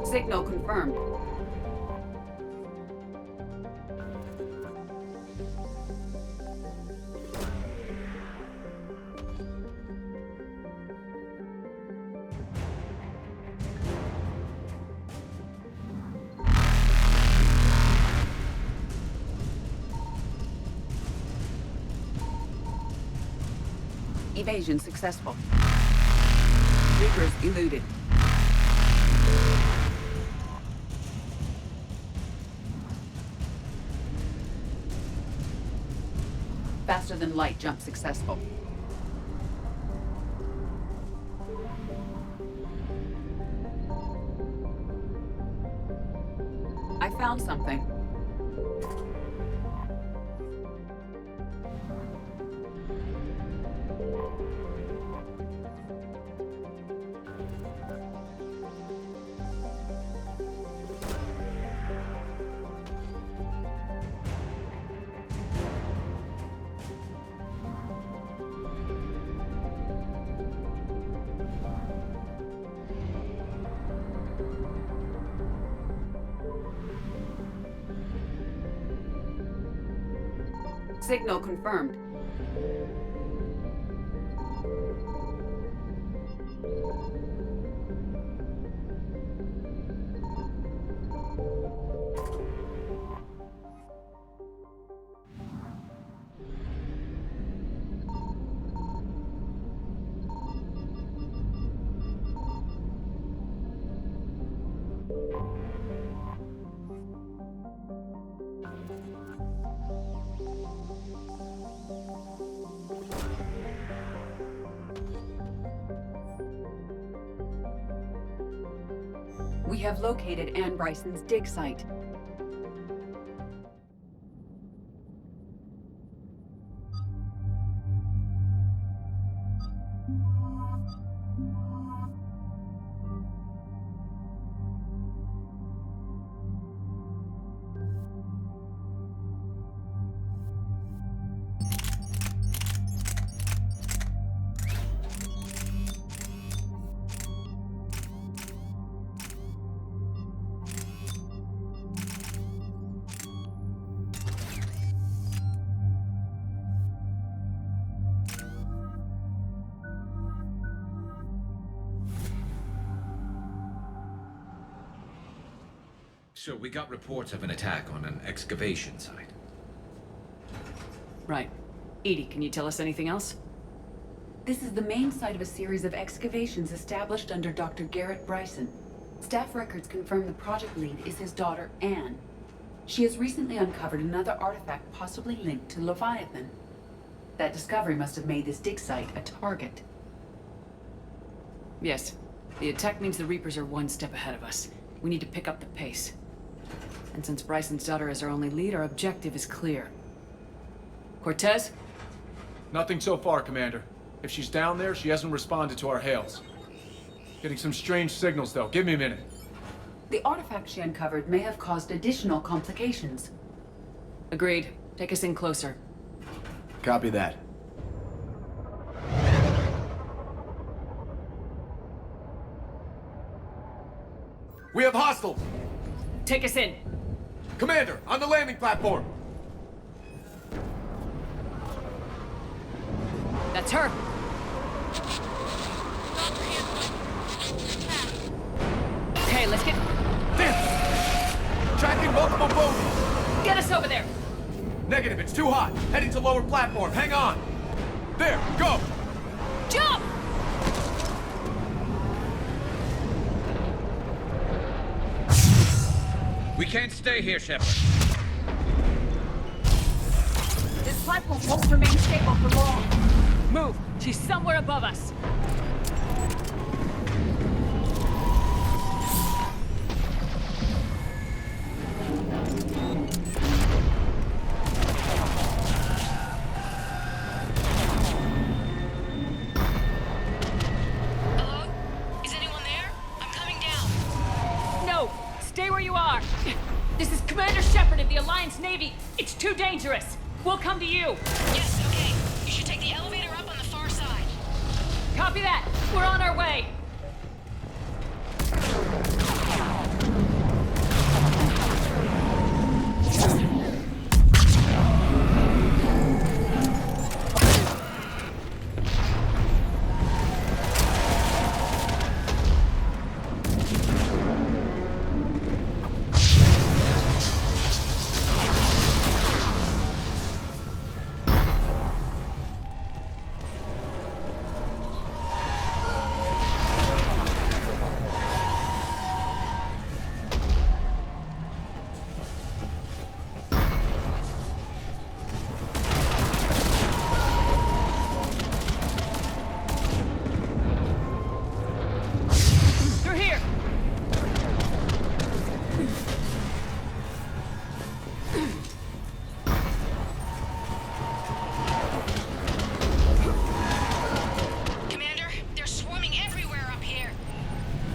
Signal confirmed. Evasion successful. Reapers eluded. Faster than light jump successful. I found something. Signal confirmed. We have located Anne Bryson's dig site. So we got reports of an attack on an excavation site. Right. Edie, can you tell us anything else? This is the main site of a series of excavations established under Dr. Garrett Bryson. Staff records confirm the project lead is his daughter, Anne. She has recently uncovered another artifact possibly linked to Leviathan. That discovery must have made this dig site a target. Yes. The attack means the Reapers are one step ahead of us. We need to pick up the pace. And since Bryson's daughter is our only lead, our objective is clear. Cortez? Nothing so far, Commander. If she's down there, she hasn't responded to our hails. Getting some strange signals, though. Give me a minute. The artifact she uncovered may have caused additional complications. Agreed. Take us in closer. Copy that. We have hostiles! Take us in! Commander, on the landing platform! That's her! Okay, let's get... Damn! Tracking multiple bogies! Get us over there! Negative, it's too hot. Heading to lower platform, hang on! There, go! Jump! We can't stay here, Shepard. This platform won't remain stable for long. Move! She's somewhere above us. Hello? Is anyone there? I'm coming down. No! Stay where you are! This is Commander Shepard of the Alliance Navy. It's too dangerous. We'll come to you. Yes, okay. You should take the elevator up on the far side. Copy that. We're on our way.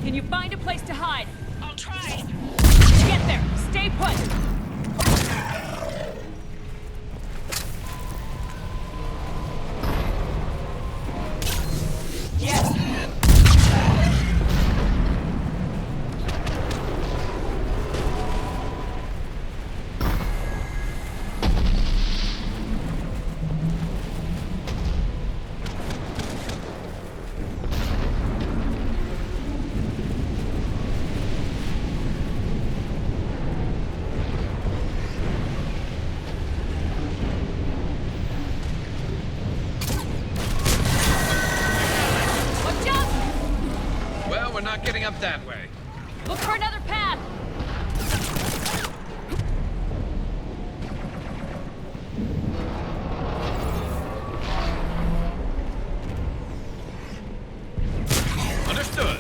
Can you find a place to hide? I'll try. Get there! Stay put! getting up that way. Look for another path! Understood.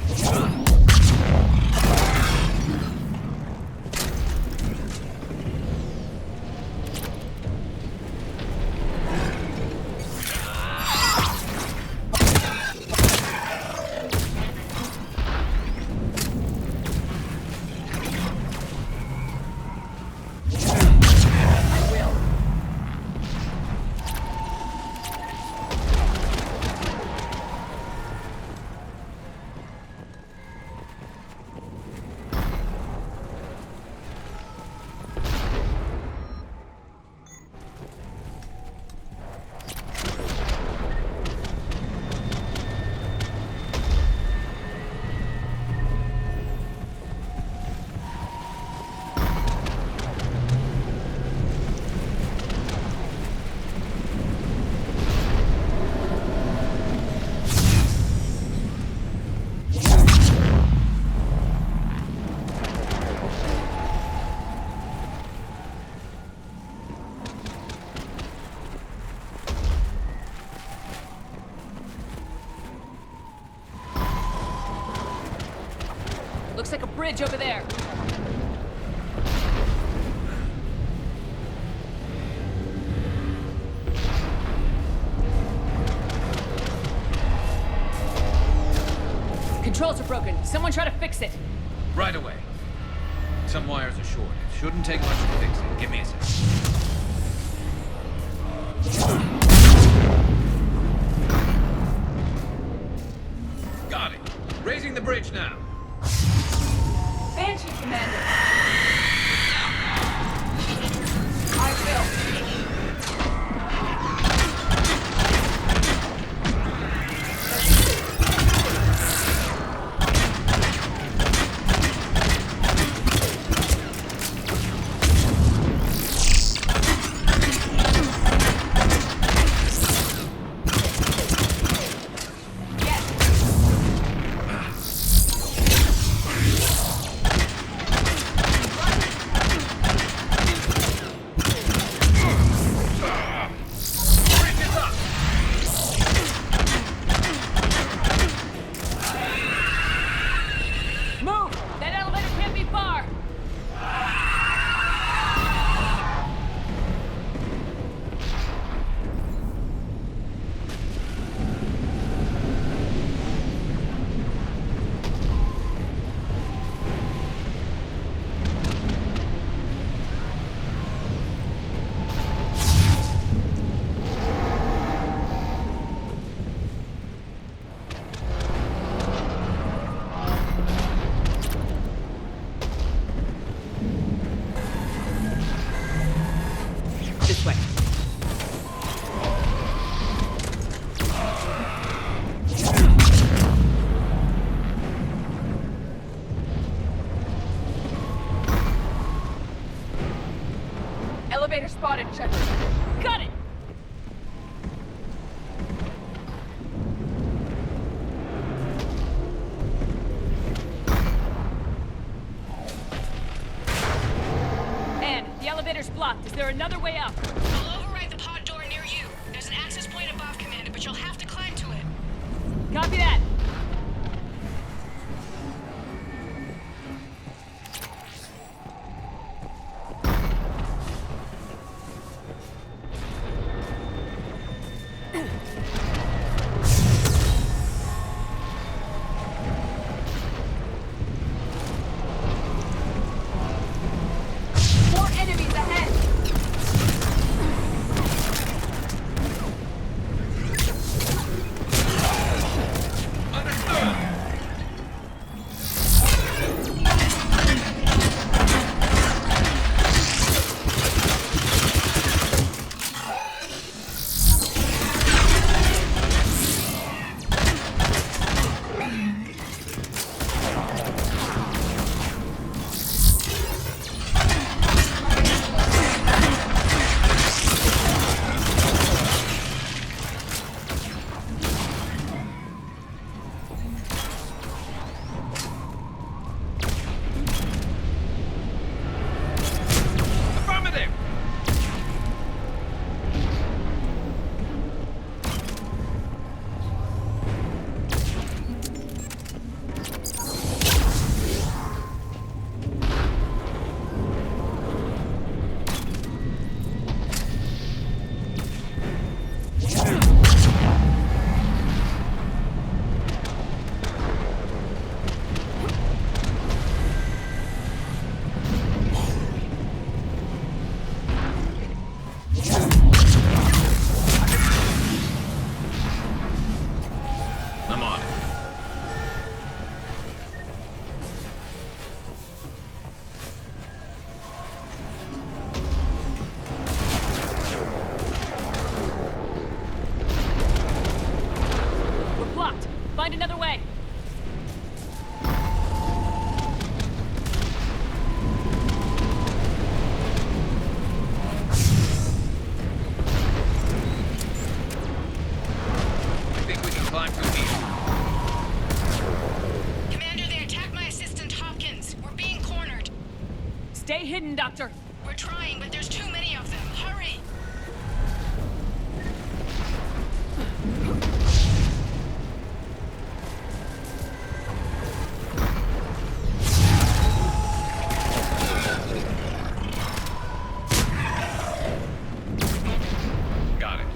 Looks like a bridge over there. Controls are broken. Someone try to fix it. Right away. Some wires are short. It shouldn't take much to fix it. Give me a sec. Got it. Raising the bridge now. Banshee, Commander. I will. This way. Elevator spotted, Shepard. Got it! Anne, the elevator's blocked. Is there another way up? I'll override the pod door near you. There's an access point above, Commander, but you'll have to climb to it. Copy that. More enemies ahead! find another way. I think we can climb through here. Commander, they attacked my assistant Hopkins. We're being cornered. Stay hidden, Doctor. We're trying, but there's too many of them. Hurry! Got it.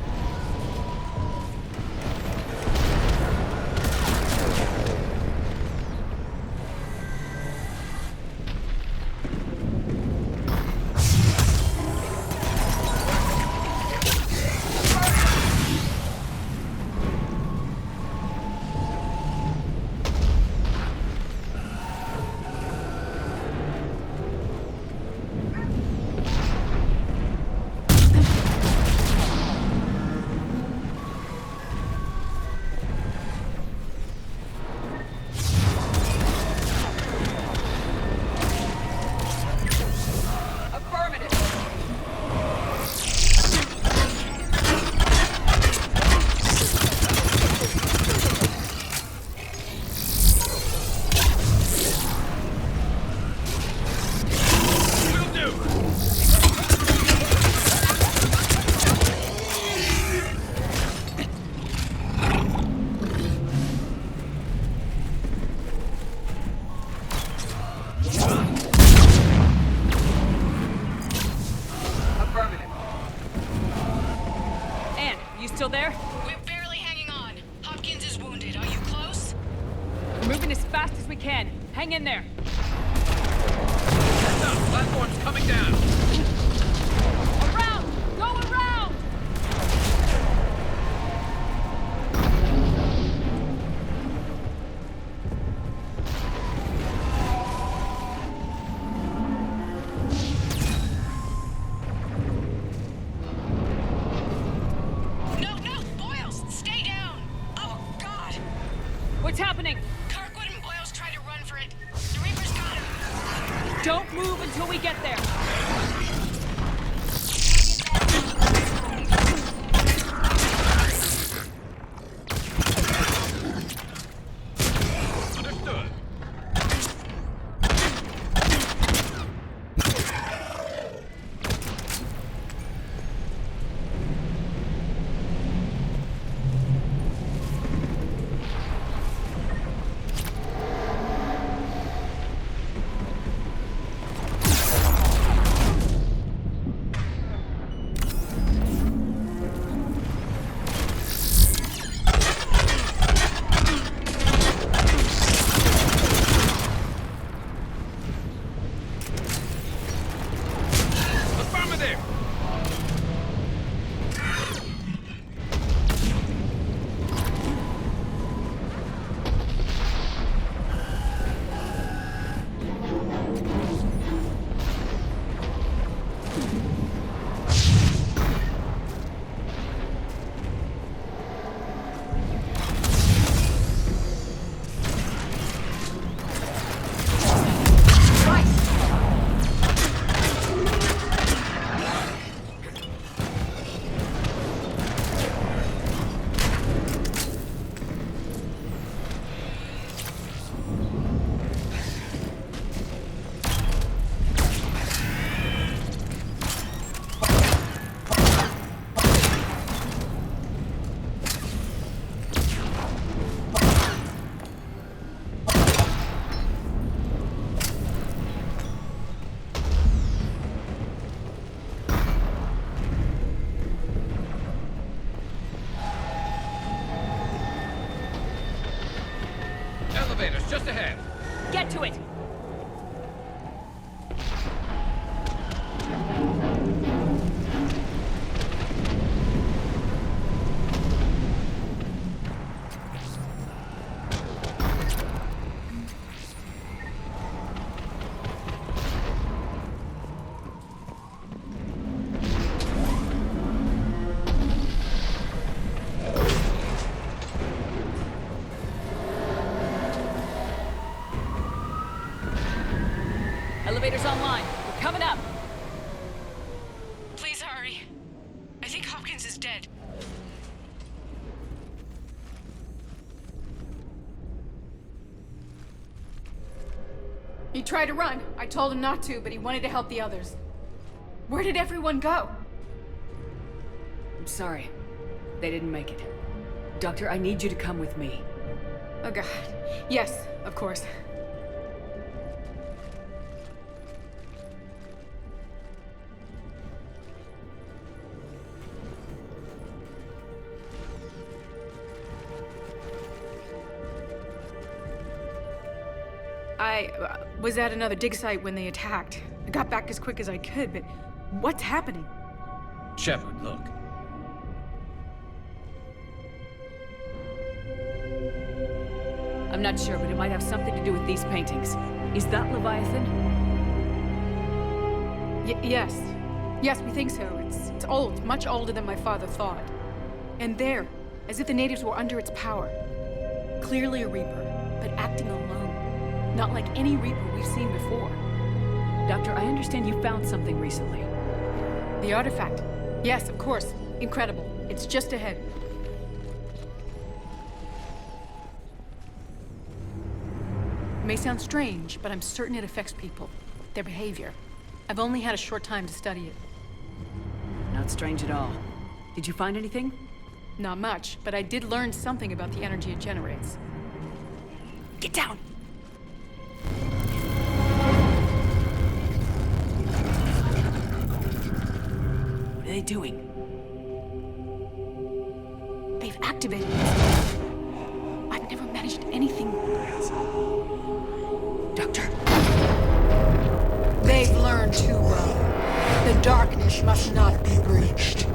Still there? We're barely hanging on. Hopkins is wounded. Are you close? We're moving as fast as we can. Hang in there. Heads up! Platform's coming down! Around! Go around! What's happening? Kirkwood and Boyle's tried to run for it. The Reaper's got him. Don't move until we get there. Understood. Elevators, just ahead. Get to it! elevator's online. We're coming up. Please hurry. I think Hopkins is dead. He tried to run. I told him not to, but he wanted to help the others. Where did everyone go? I'm sorry. They didn't make it. Doctor, I need you to come with me. Oh god. Yes, of course. I was at another dig site when they attacked. I got back as quick as I could, but what's happening? Shepard, look. I'm not sure, but it might have something to do with these paintings. Is that Leviathan? Yes. Yes, we think so. It's old, much older than my father thought. And there, as if the natives were under its power. Clearly a Reaper, but acting alone. Not like any Reaper we've seen before. Doctor, I understand you found something recently. The artifact. Yes, of course. Incredible. It's just ahead. It may sound strange, but I'm certain it affects people. Their behavior. I've only had a short time to study it. Not strange at all. Did you find anything? Not much, but I did learn something about the energy it generates. Get down! What are they doing? They've activated it. I've never managed anything. Doctor. They've learned too well. The darkness must not be breached.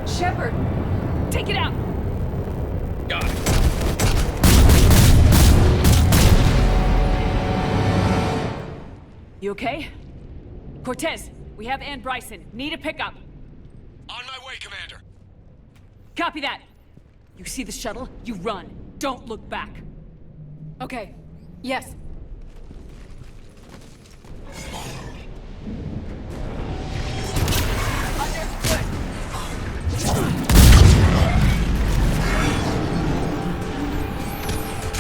Shepard! Take it out! Got it. You okay? Cortez, we have Ann Bryson. Need a pickup. On my way, Commander. Copy that. You see the shuttle? You run. Don't look back. Okay. Yes.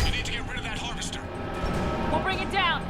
You need to get rid of that harvester. We'll bring it down.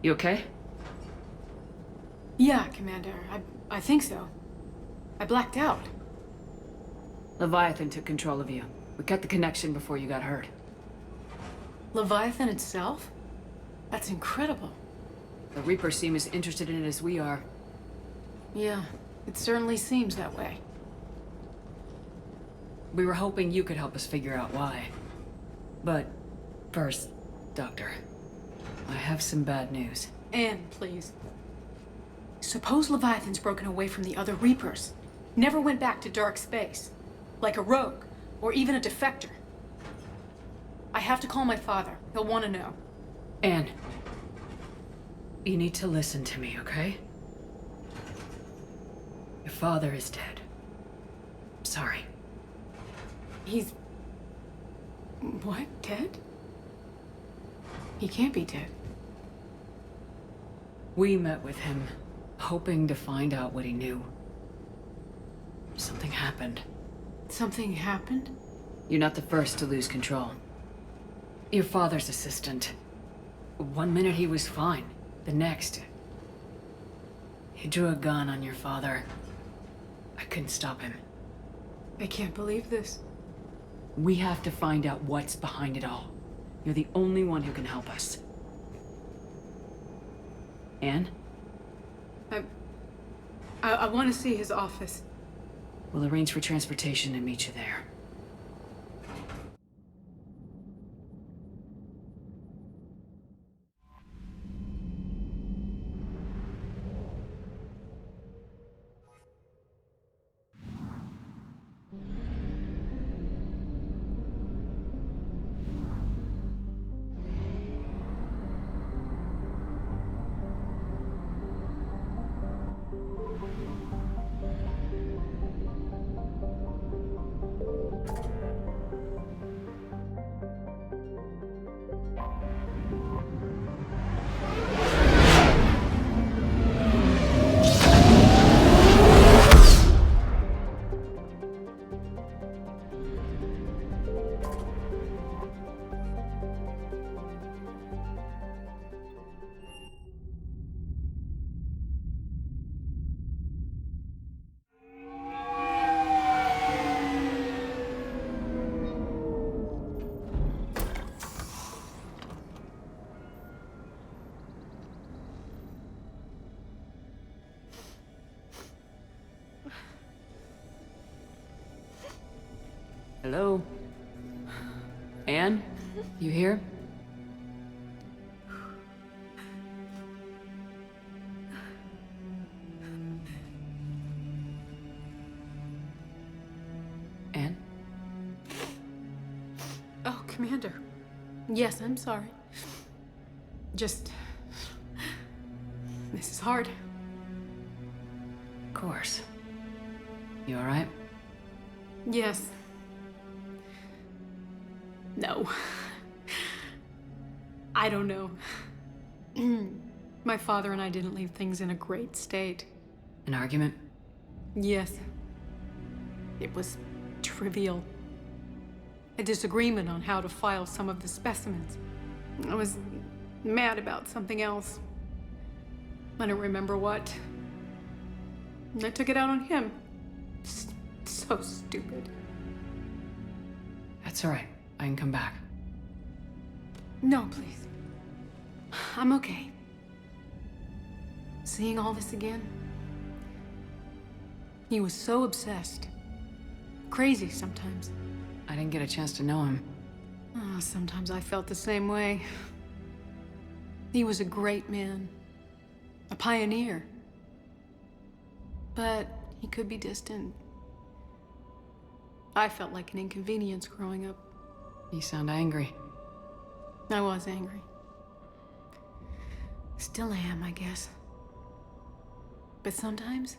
You okay? Yeah, Commander. I think so. I blacked out. Leviathan took control of you. We cut the connection before you got hurt. Leviathan itself? That's incredible. The Reapers seem as interested in it as we are. Yeah, it certainly seems that way. We were hoping you could help us figure out why. But first, Doctor, I have some bad news. Anne, please. Suppose Leviathan's broken away from the other Reapers. Never went back to dark space. Like a rogue, or even a defector. I have to call my father. He'll want to know. Anne, you need to listen to me, okay? Your father is dead. Sorry. He's... what? Dead? He can't be dead. We met with him, hoping to find out what he knew. Something happened. Something happened? You're not the first to lose control. Your father's assistant. One minute he was fine. The next... he drew a gun on your father. I couldn't stop him. I can't believe this. We have to find out what's behind it all. You're the only one who can help us. Anne? I want to see his office. We'll arrange for transportation and meet you there. Hello? Anne? You here? Anne? Oh, Commander. Yes, I'm sorry. Just... this is hard. Of course. You alright? Yes. No. I don't know. My father and I didn't leave things in a great state. An argument? Yes. It was trivial. A disagreement on how to file some of the specimens. I was mad about something else. I don't remember what. And I took it out on him. So stupid. That's alright. I can come back. No, please. I'm okay. Seeing all this again? He was so obsessed. Crazy sometimes. I didn't get a chance to know him. Oh, sometimes I felt the same way. He was a great man. A pioneer. But he could be distant. I felt like an inconvenience growing up. You sound angry. I was angry. Still am, I guess. But sometimes,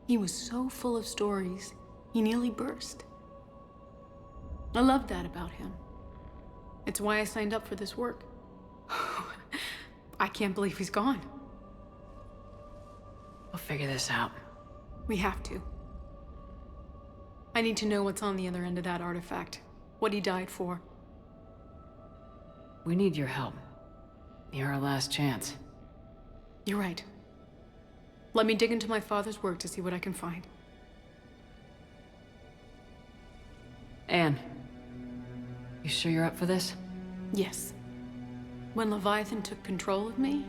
he was so full of stories, he nearly burst. I loved that about him. It's why I signed up for this work. I can't believe he's gone. We'll figure this out. We have to. I need to know what's on the other end of that artifact. What he died for. We need your help. You're our last chance. You're right. Let me dig into my father's work to see what I can find. Anne, you sure you're up for this? Yes. When Leviathan took control of me,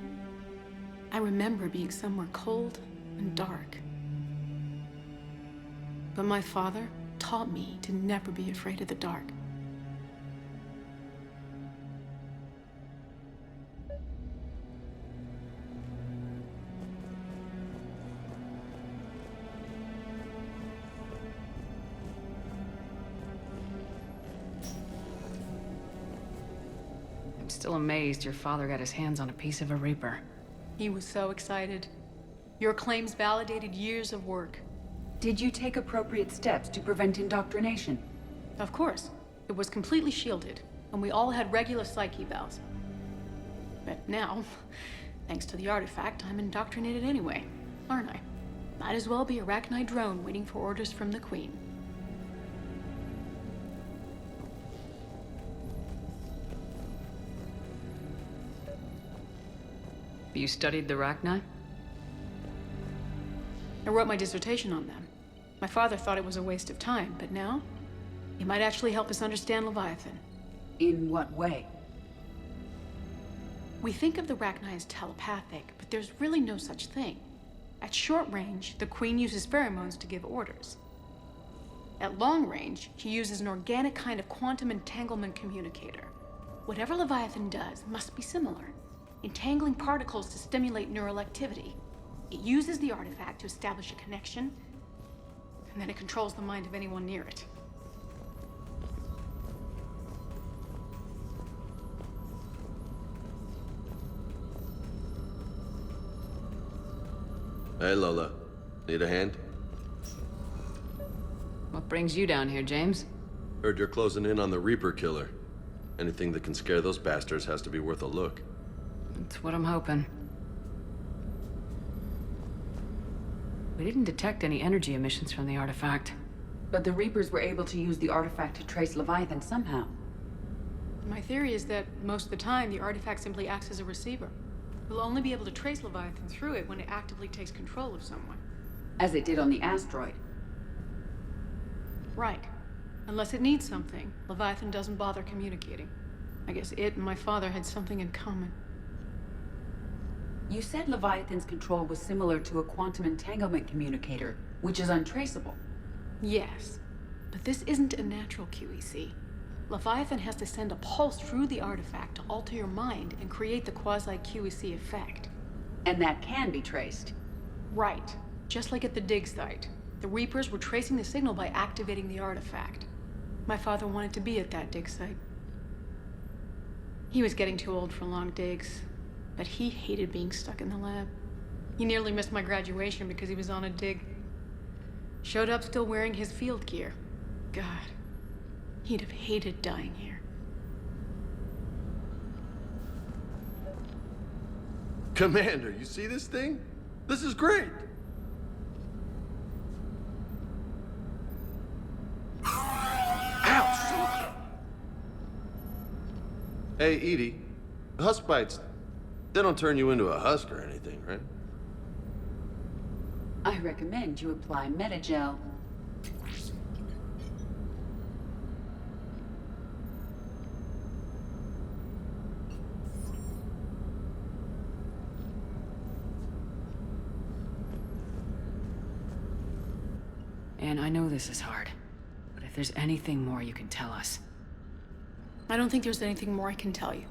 I remember being somewhere cold and dark. But my father taught me to never be afraid of the dark. I'm still amazed your father got his hands on a piece of a Reaper. He was so excited. Your claims validated years of work. Did you take appropriate steps to prevent indoctrination? Of course. It was completely shielded, and we all had regular psych evals. But now, thanks to the artifact, I'm indoctrinated anyway, aren't I? Might as well be a Arachnite drone waiting for orders from the Queen. You studied the Arachni? I wrote my dissertation on them. My father thought it was a waste of time, but now, it might actually help us understand Leviathan. In what way? We think of the Arachni as telepathic, but there's really no such thing. At short range, the Queen uses pheromones to give orders. At long range, she uses an organic kind of quantum entanglement communicator. Whatever Leviathan does must be similar, entangling particles to stimulate neural activity. It uses the artifact to establish a connection, and then it controls the mind of anyone near it. Hey, Lola. Need a hand? What brings you down here, James? Heard you're closing in on the Reaper killer. Anything that can scare those bastards has to be worth a look. That's what I'm hoping. We didn't detect any energy emissions from the artifact. But the Reapers were able to use the artifact to trace Leviathan somehow. My theory is that most of the time, the artifact simply acts as a receiver. We'll only be able to trace Leviathan through it when it actively takes control of someone. As it did on the asteroid. Right. Unless it needs something, Leviathan doesn't bother communicating. I guess it and my father had something in common. You said Leviathan's control was similar to a quantum entanglement communicator, which is untraceable. Yes, but this isn't a natural QEC. Leviathan has to send a pulse through the artifact to alter your mind and create the quasi-QEC effect. And that can be traced. Right. Just like at the dig site. The Reapers were tracing the signal by activating the artifact. My father wanted to be at that dig site. He was getting too old for long digs, but he hated being stuck in the lab. He nearly missed my graduation because he was on a dig. Showed up still wearing his field gear. God, he'd have hated dying here. Commander, you see this thing? This is great! Ouch! Hey, Edie, husk bites, they don't turn you into a husk or anything, right? I recommend you apply Metagel. And I know this is hard, but if there's anything more you can tell us. I don't think there's anything more I can tell you.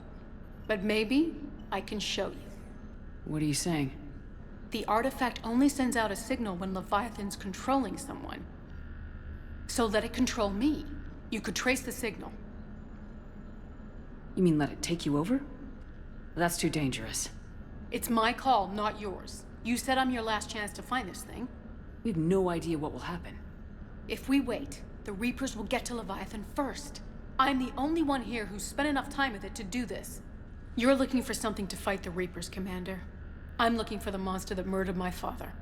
But maybe I can show you. What are you saying? The artifact only sends out a signal when Leviathan's controlling someone. So let it control me. You could trace the signal. You mean let it take you over? That's too dangerous. It's my call, not yours. You said I'm your last chance to find this thing. We have no idea what will happen. If we wait, the Reapers will get to Leviathan first. I'm the only one here who's spent enough time with it to do this. You're looking for something to fight the Reapers, Commander. I'm looking for the monster that murdered my father.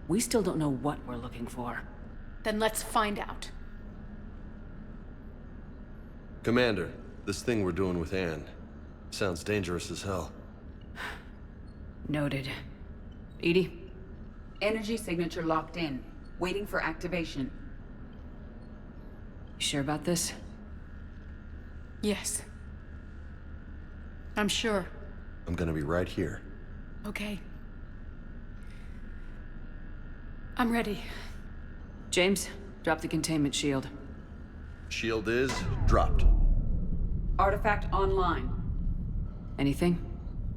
We still don't know what we're looking for. Then let's find out. Commander, this thing we're doing with Anne sounds dangerous as hell. Noted. Edie? Energy signature locked in. Waiting for activation. You sure about this? Yes. I'm sure. I'm gonna be right here. Okay. I'm ready. James, drop the containment shield. Shield is dropped. Artifact online. Anything?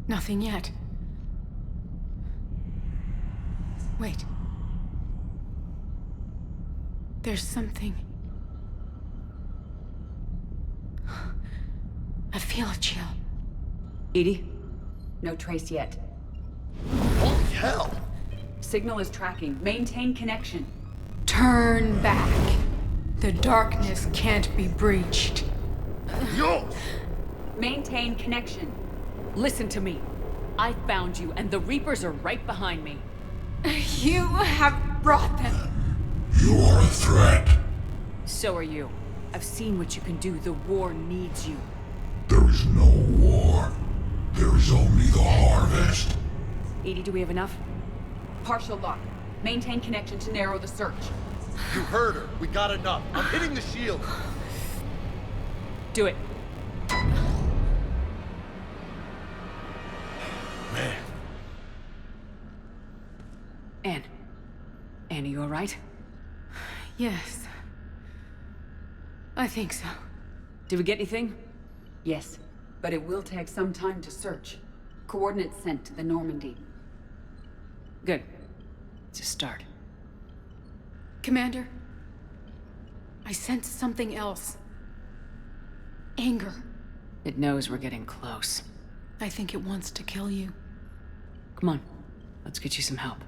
Nothing yet. Wait. There's something. I feel a chill. Edie? No trace yet. Holy hell! Signal is tracking. Maintain connection. Turn back. The darkness can't be breached. Yo! Maintain connection. Listen to me. I found you, and the Reapers are right behind me. You have brought them. You are a threat. So are you. I've seen what you can do. The war needs you. There is no war. There is only the harvest. Edie, do we have enough? Partial lock. Maintain connection to narrow the search. You heard her. We got enough. I'm hitting the shield. Do it. Man. Anne, are you alright? Yes. I think so. Did we get anything? Yes, but it will take some time to search. Coordinates sent to the Normandy. Good. It's a start. Commander, I sense something else. Anger. It knows we're getting close. I think it wants to kill you. Come on, let's get you some help.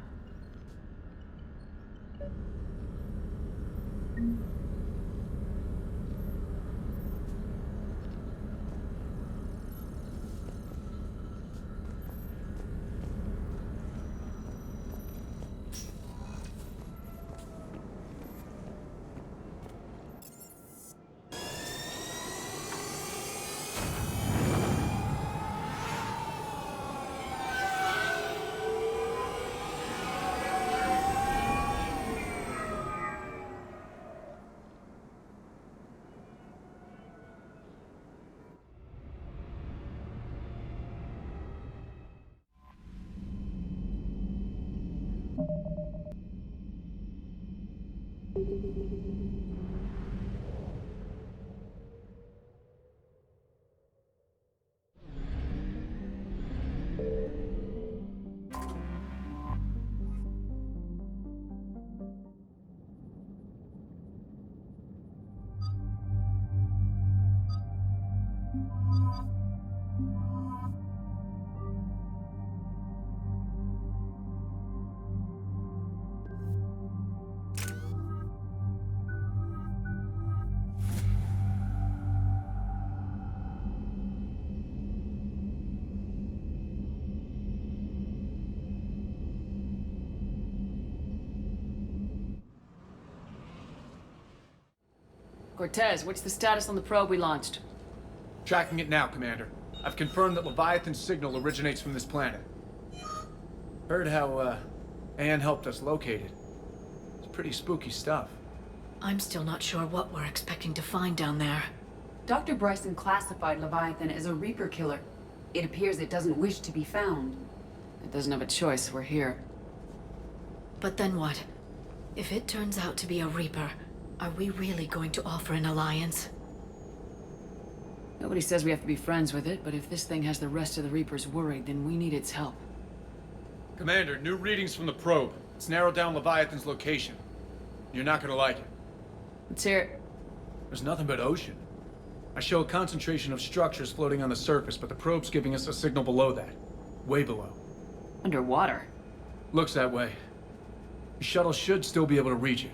Cortez, what's the status on the probe we launched? Tracking it now, Commander. I've confirmed that Leviathan's signal originates from this planet. Heard how, Anne helped us locate it. It's pretty spooky stuff. I'm still not sure what we're expecting to find down there. Dr. Bryson classified Leviathan as a Reaper killer. It appears it doesn't wish to be found. It doesn't have a choice, we're here. But then what? If it turns out to be a Reaper, are we really going to offer an alliance? Nobody says we have to be friends with it, but if this thing has the rest of the Reapers worried, then we need its help. Commander, new readings from the probe. It's narrowed down Leviathan's location. You're not gonna like it. Let's hear it. There's nothing but ocean. I show a concentration of structures floating on the surface, but the probe's giving us a signal below that. Way below. Underwater? Looks that way. The shuttle should still be able to reach it.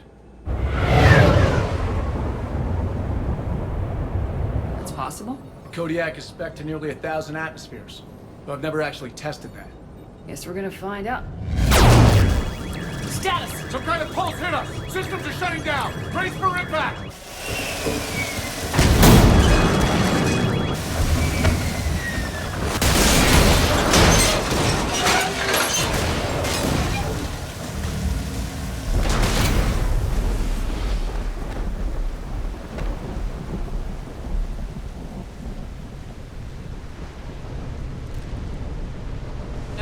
That's possible? The Kodiak is spec'd to nearly 1,000 atmospheres, but I've never actually tested that. Guess we're gonna find out. Status! Some kind of pulse hit us! Systems are shutting down! Brace for impact!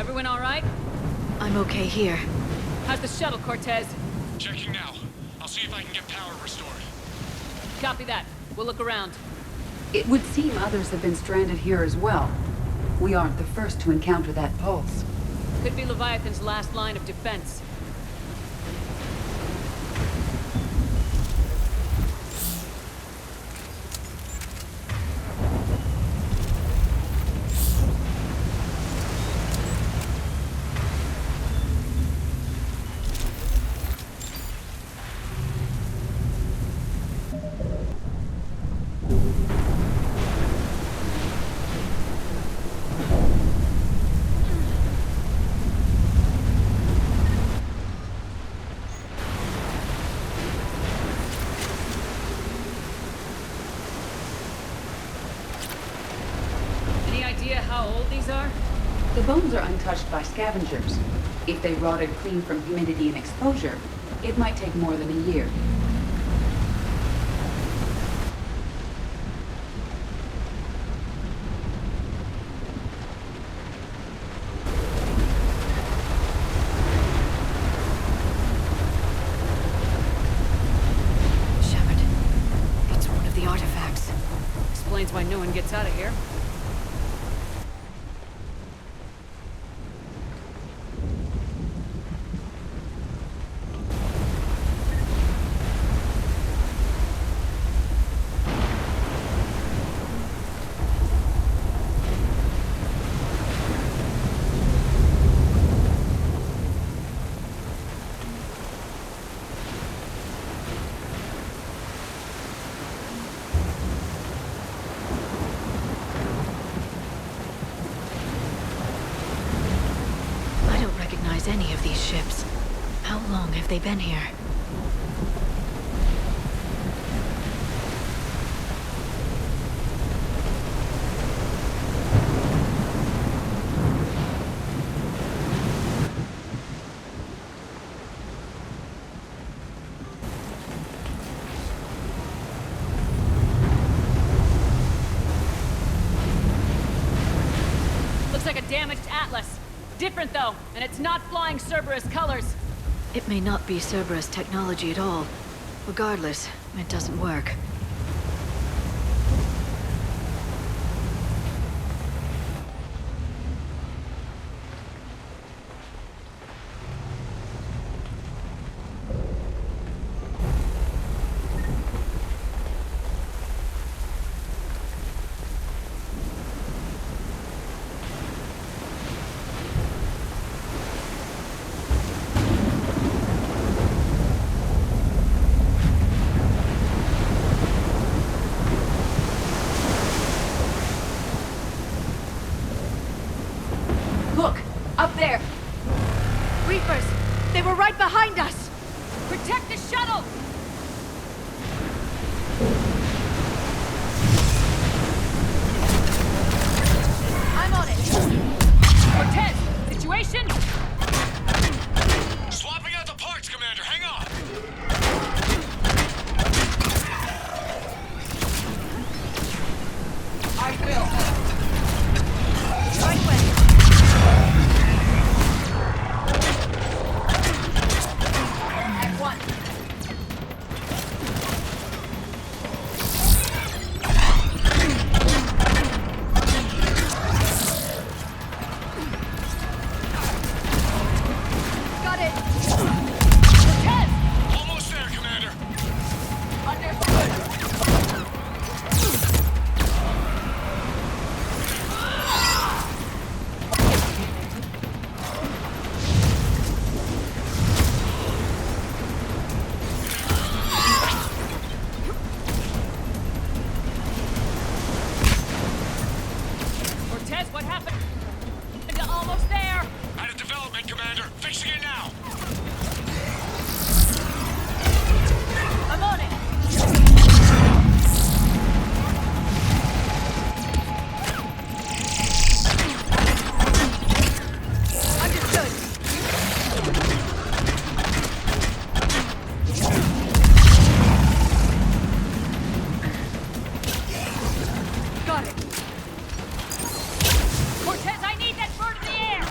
Everyone all right? I'm okay here. How's the shuttle, Cortez? Checking now. I'll see if I can get power restored. Copy that. We'll look around. It would seem others have been stranded here as well. We aren't the first to encounter that pulse. Could be Leviathan's last line of defense. How old these are? The bones are untouched by scavengers. If they rotted clean from humidity and exposure, it might take more than a year. Shepard, it's one of the artifacts. Explains why no one gets out of here. Any of these ships. How long have they been here? Looks like a damaged Atlas. Different though, and it's not flying Cerberus colors. It may not be Cerberus technology at all. Regardless, it doesn't work. Look! Up there! Reapers! They were right behind us! Protect the shuttle! I'm on it! Cortez! Situation? Swapping out the parts, Commander. Hang on! I will. Right way. At one. Got it. Cortez! Almost there, Commander. Understood. Cortez, what happened? Almost there. Out of development, Commander. Fixing it now. I'm on it. Understood. Got it. Cortez, I need that bird in the air.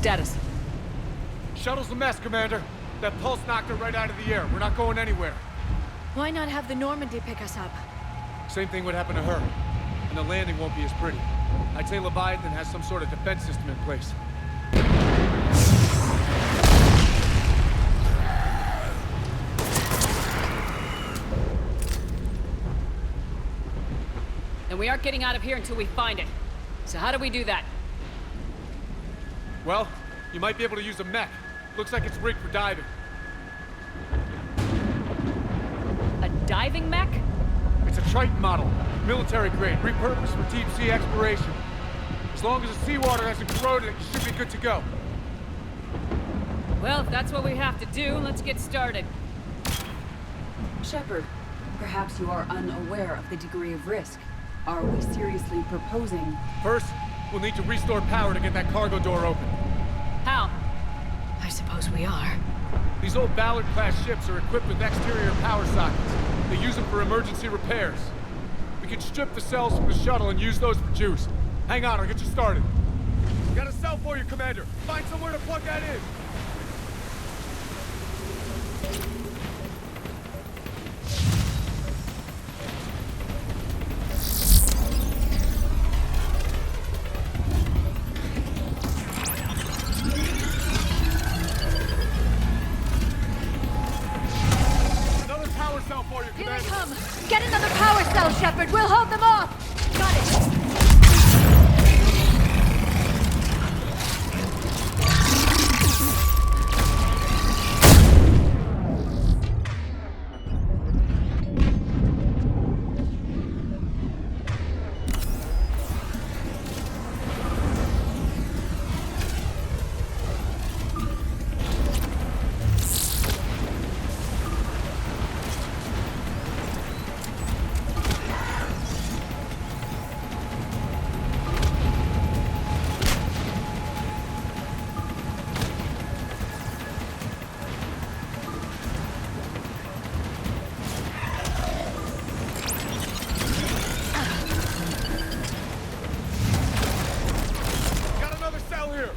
Status? Shuttle's a mess, Commander. That pulse knocked her right out of the air. We're not going anywhere. Why not have the Normandy pick us up? Same thing would happen to her. And the landing won't be as pretty. I'd say Leviathan has some sort of defense system in place. And we aren't getting out of here until we find it. So how do we do that? Well, you might be able to use a mech. Looks like it's rigged for diving. A diving mech? It's a Triton model. Military grade, repurposed for deep sea exploration. As long as the seawater hasn't corroded it, you should be good to go. Well, if that's what we have to do, let's get started. Shepard, perhaps you are unaware of the degree of risk. Are we seriously proposing... First, we'll need to restore power to get that cargo door open. How? I suppose we are. These old Ballard-class ships are equipped with exterior power sockets. They use them for emergency repairs. We can strip the cells from the shuttle and use those for juice. Hang on, I'll get you started. Got a cell for you, Commander. Find somewhere to plug that in. Another power cell for you, Here Commander. they come! Get another power cell, Shepard! We'll hold them off! Got it! Got another cell here.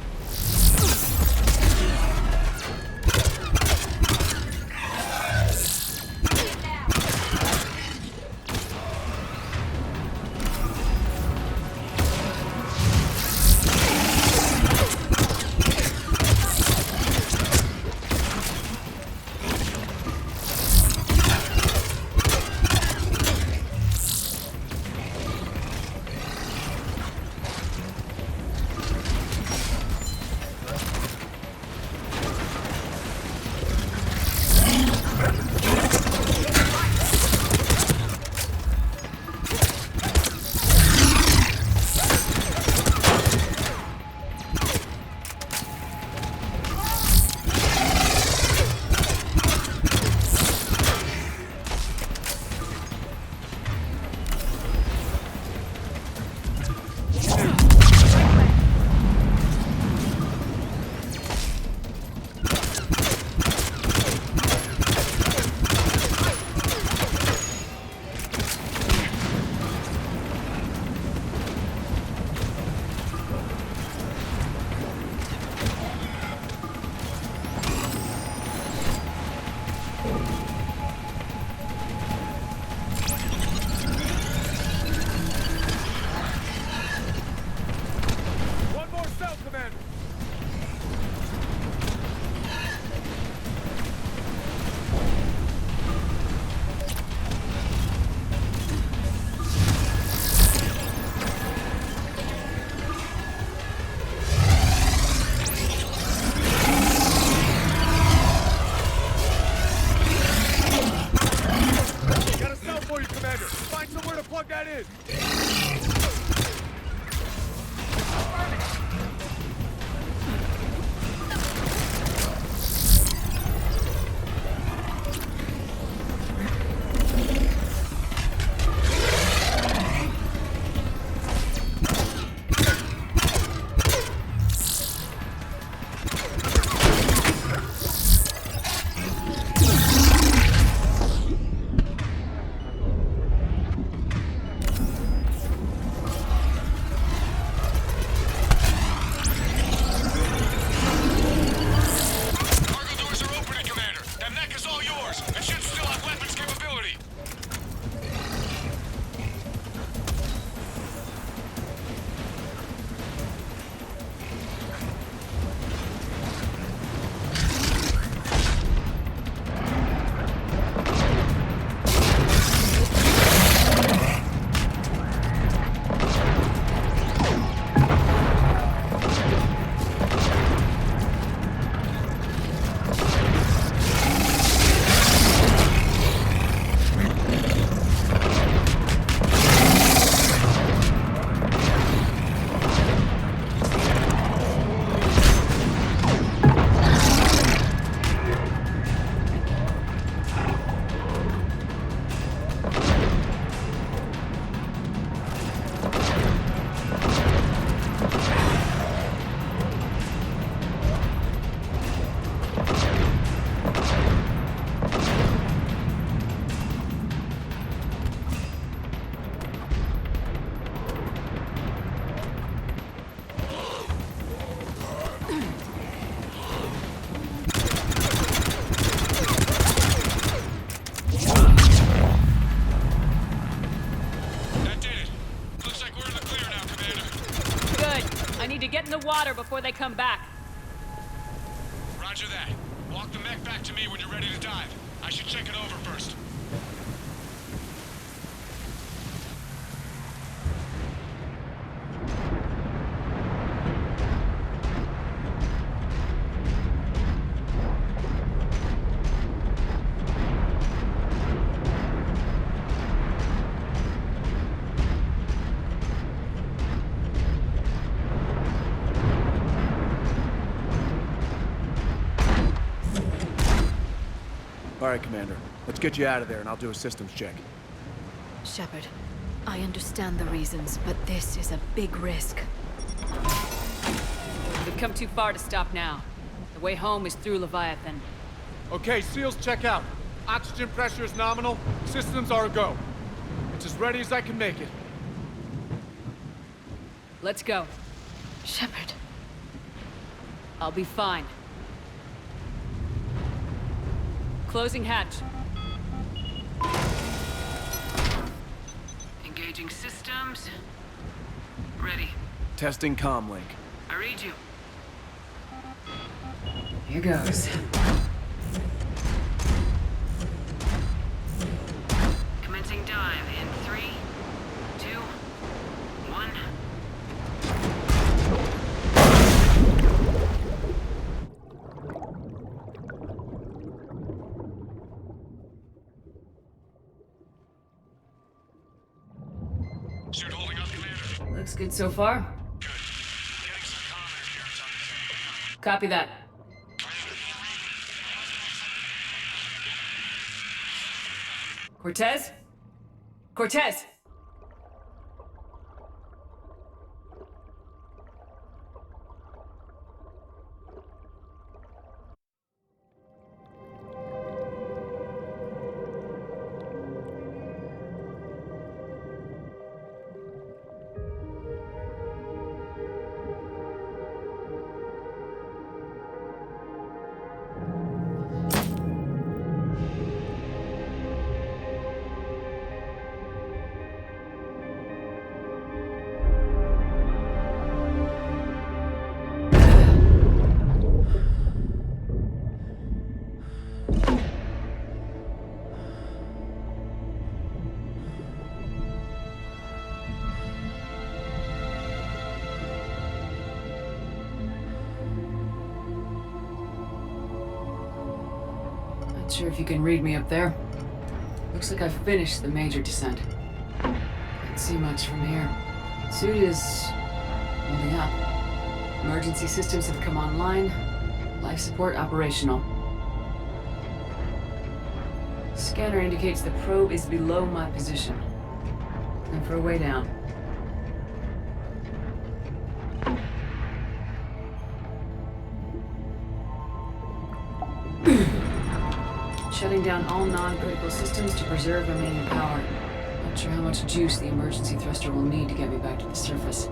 One more cell, Commander. Got a cell for you, Commander. Find somewhere to plug that in. you get in the water before they come back. Roger that. Walk the mech back to me when you're ready to dive. I should check it over first. All right, Commander. Let's get you out of there and I'll do a systems check. Shepard, I understand the reasons, but this is a big risk. We've come too far to stop now. The way home is through Leviathan. Okay, SEALs check out. Oxygen pressure is nominal. Systems are a go. It's as ready as I can make it. Let's go. Shepard. I'll be fine. Closing hatch. Engaging systems. Ready. Testing comlink. I read you. Here goes. Commencing dive in 3, 2, 1. Suit holding up, Commander. Looks good so far. Good. Getting some comm interference on the thing. Copy that. Cortez? Cortez! Not sure if you can read me up there. Looks like I've finished the major descent. Can't see much from here. Suit is holding up. Emergency systems have come online. Life support operational. Scanner indicates the probe is below my position. Looking for a way down. Shutting down all non-critical systems to preserve remaining power. Not sure how much juice the emergency thruster will need to get me back to the surface.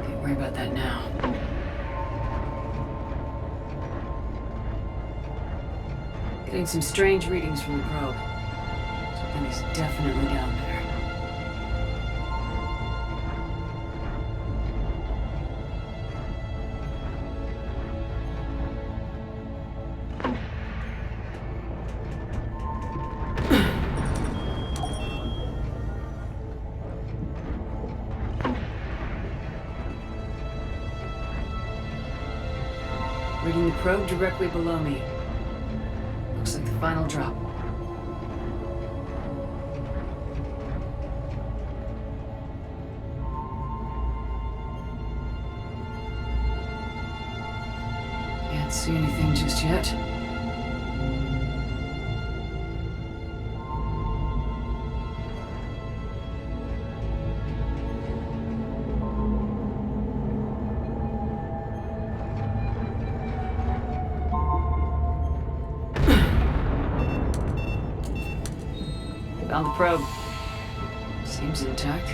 Can't worry about that now. Getting some strange readings from the probe. Something is definitely down there. Reading the probe directly below me. Looks like the final drop. Can't see anything just yet. Found the probe. Seems intact.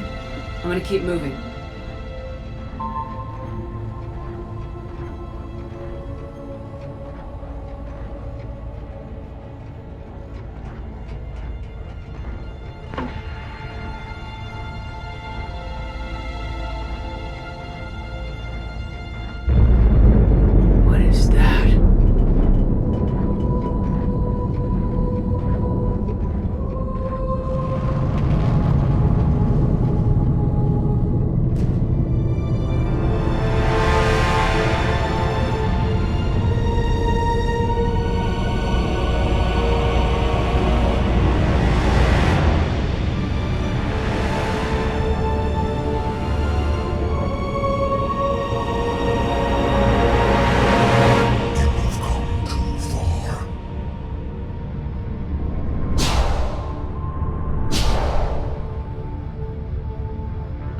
I'm gonna keep moving.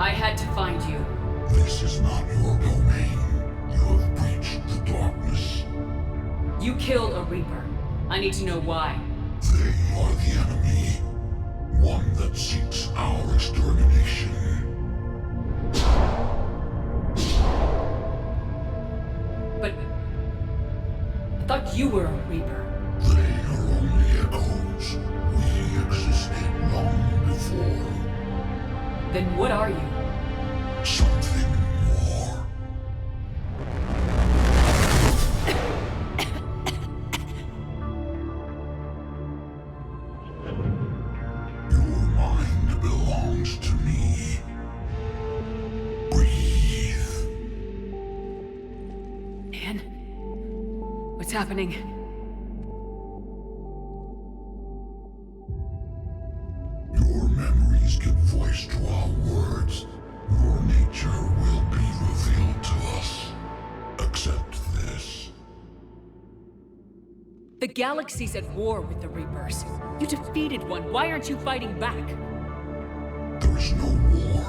I had to find you. This is not your domain. You have breached the darkness. You killed a Reaper. I need to know why. They are the enemy. One that seeks our extermination. But I thought you were a Reaper. They are only echoes. We existed long before. Then what are you? Something more. Your mind belongs to me. Breathe. Man? What's happening? Your memories give voice to our words. Your nature will be revealed to us. Accept this. The galaxy's at war with the Reapers. You defeated one. Why aren't you fighting back? There is no war.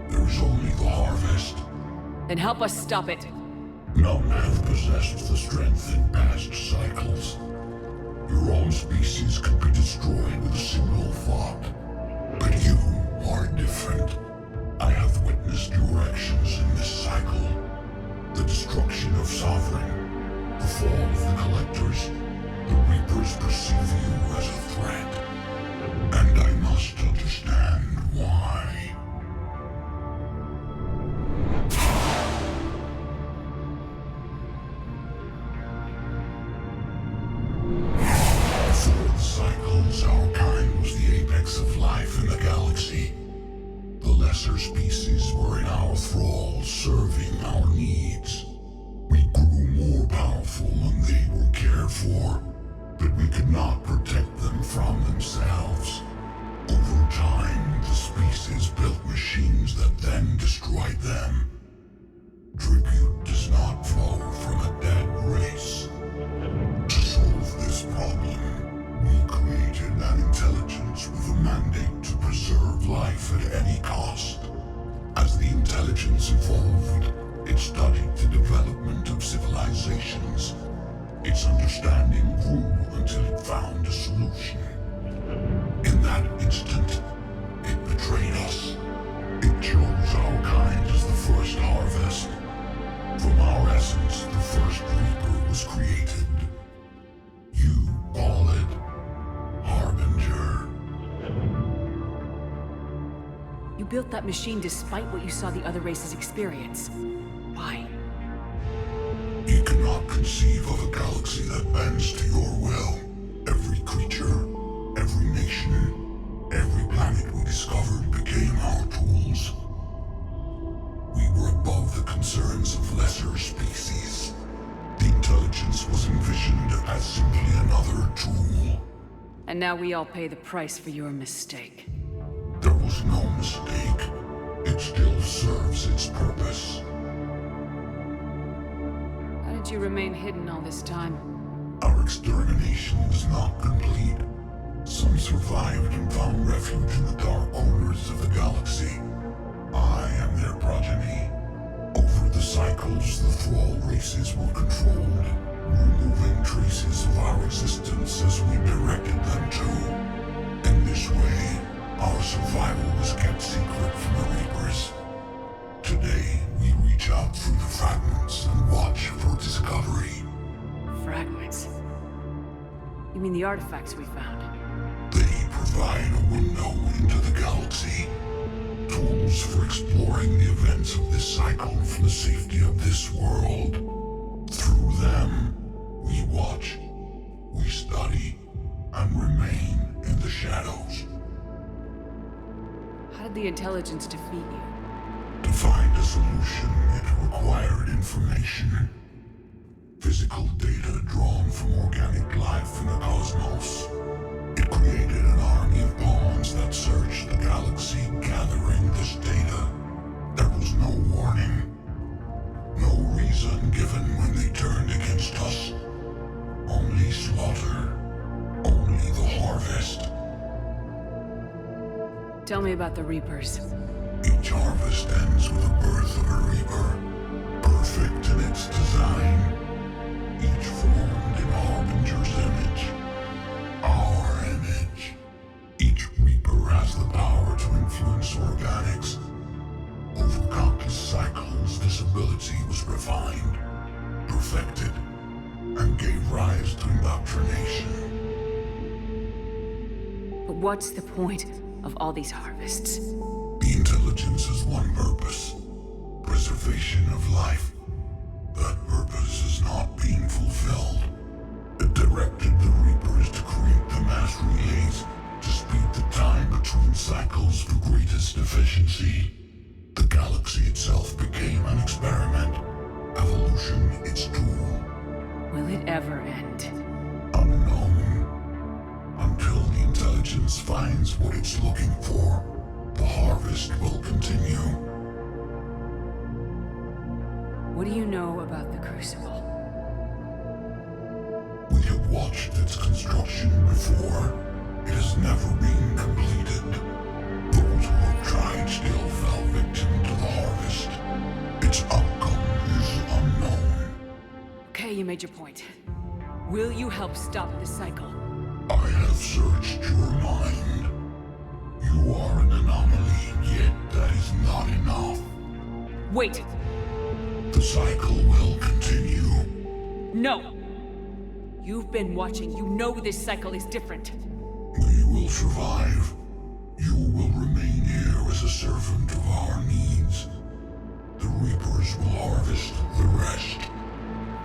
There is only the harvest. Then help us stop it. None have possessed the strength in past cycles. Your own species could be destroyed with a single thought. But you are different. I have witnessed your actions in this cycle. The destruction of Sovereign, the fall of the Collectors. The Reapers perceive you as a threat. And I must understand why. Before the cycles, our kind was the apex of life in the galaxy. The lesser species were in our thrall, serving our needs. We grew more powerful and they were cared for, but we could not protect them from themselves. Over time, the species built machines that then destroyed them. Tribute does not flow from a dead race. To solve this problem, we created an intelligence with a mandate to preserve life at any cost. As the intelligence evolved, it studied the development of civilizations. Its understanding grew until it found a solution. In that instant, it betrayed us. It chose our kind as the first harvest. From our essence, the first Reaper was created. You call it Harbinger. You built that machine despite what you saw the other races experience. Why? You cannot conceive of a galaxy that bends to your will. Every creature, every nation, every planet we discovered became our tools. We were above the concerns of lesser species. The intelligence was envisioned as simply another tool. And now we all pay the price for your mistake. There was no mistake. It still serves its purpose. How did you remain hidden all this time? Our extermination was not complete. Some survived and found refuge in the dark corners of the galaxy. I am their progeny. Over the cycles, the thrall races were controlled, removing traces of our existence as we directed them to. In this way, our survival was kept secret from the Reapers. Today, we reach out through the fragments and watch for discovery. Fragments? You mean the artifacts we found? They provide a window into the galaxy. Tools for exploring the events of this cycle for the safety of this world. Through them, we watch, we study, and remain in the shadows. How did the intelligence defeat you? To find a solution, it required information. Physical data drawn from organic life in the cosmos. It created an army of pawns that searched the galaxy, gathering this data. There was no warning. No reason given when they turned against us. Only slaughter. Only the harvest. Tell me about the Reapers. Each harvest ends with the birth of a reaper, perfect in its design, each formed in Harbinger's image, our image. Each reaper has the power to influence organics. Over countless cycles, this ability was refined, perfected, and gave rise to indoctrination. But what's the point of all these harvests? The intelligence has one purpose: preservation of life. That purpose is not being fulfilled. It directed the Reapers to create the mass relays to speed the time between cycles for greatest efficiency. The galaxy itself became an experiment. Evolution its tool. Will it ever end? Unknown. Until the intelligence finds what it's looking for, the harvest will continue. What do you know about the Crucible? We have watched its construction before. It has never been completed. Those who have tried still fell victim to the harvest. Its outcome is unknown. Okay, you made your point. Will you help stop the cycle? I have searched your mind. You are an anomaly, yet that is not enough. Wait! The cycle will continue. No! You've been watching. You know this cycle is different. We will survive. You will remain here as a servant of our needs. The Reapers will harvest the rest.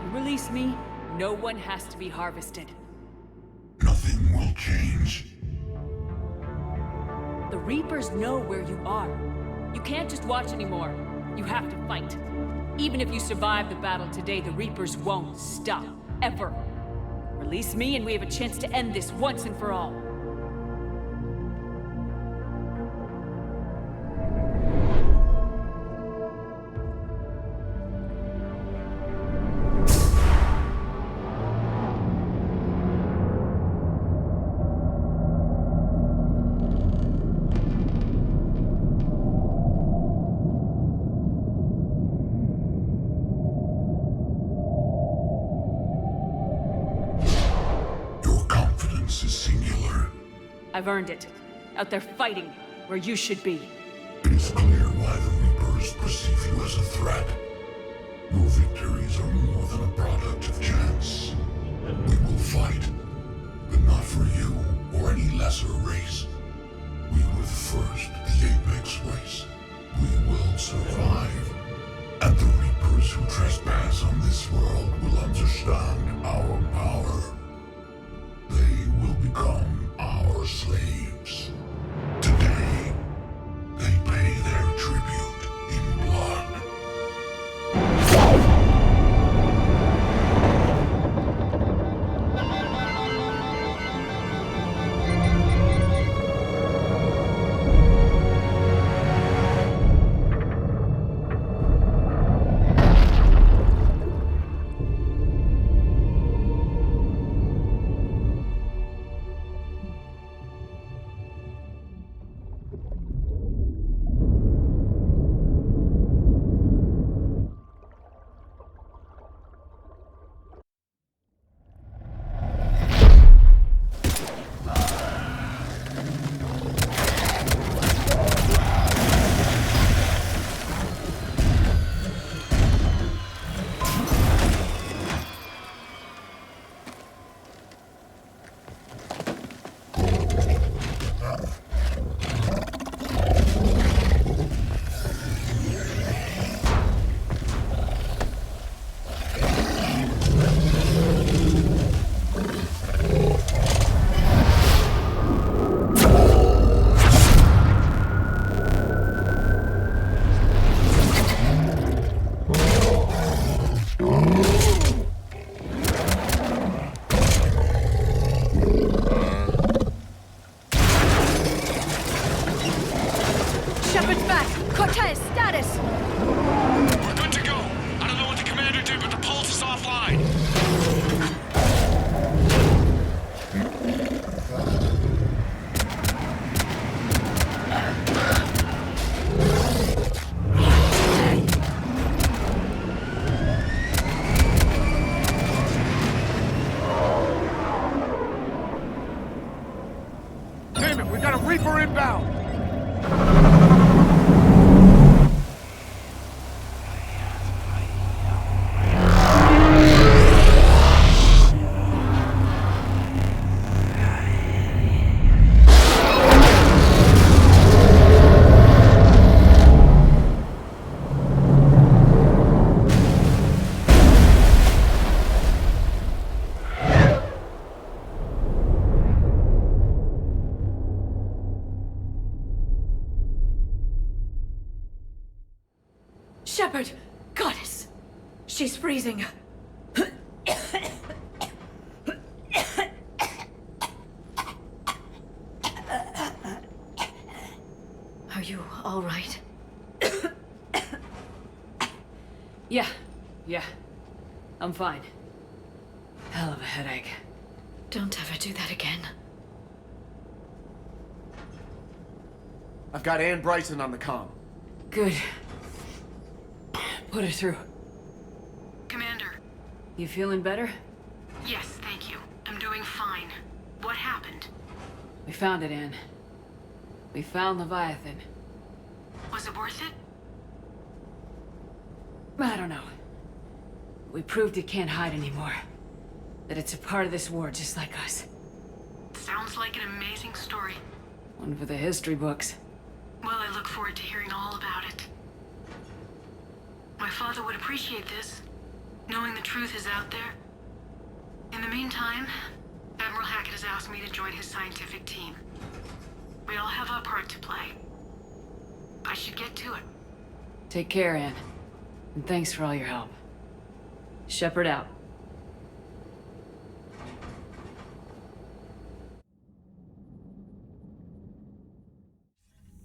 You release me, no one has to be harvested. Nothing will change. The Reapers know where you are. You can't just watch anymore. You have to fight. Even if you survive the battle today, the Reapers won't stop. Ever. Release me and we have a chance to end this once and for all. I've earned it. Out there fighting, where you should be. It is clear why the Reapers perceive you as a threat. Your victories are more than a product of chance. We will fight, but not for you or any lesser race. We were the first, the Apex race. We will survive. And the Reapers who trespass on this world will understand our power. They will become our slaves. Today, they pay their tribute in blood. Shepard! Goddess! She's freezing. Are you all right? Yeah. I'm fine. Hell of a headache. Don't ever do that again. I've got Ann Bryson on the comm. Good. Put her through. Commander. You feeling better? Yes, thank you. I'm doing fine. What happened? We found it, Ann. We found Leviathan. Was it worth it? I don't know. We proved it can't hide anymore. That it's a part of this war just like us. Sounds like an amazing story. One for the history books. Well, I look forward to hearing all about it. My father would appreciate this, knowing the truth is out there. In the meantime, Admiral Hackett has asked me to join his scientific team. We all have our part to play. I should get to it. Take care, Ann. And thanks for all your help. Shepard out.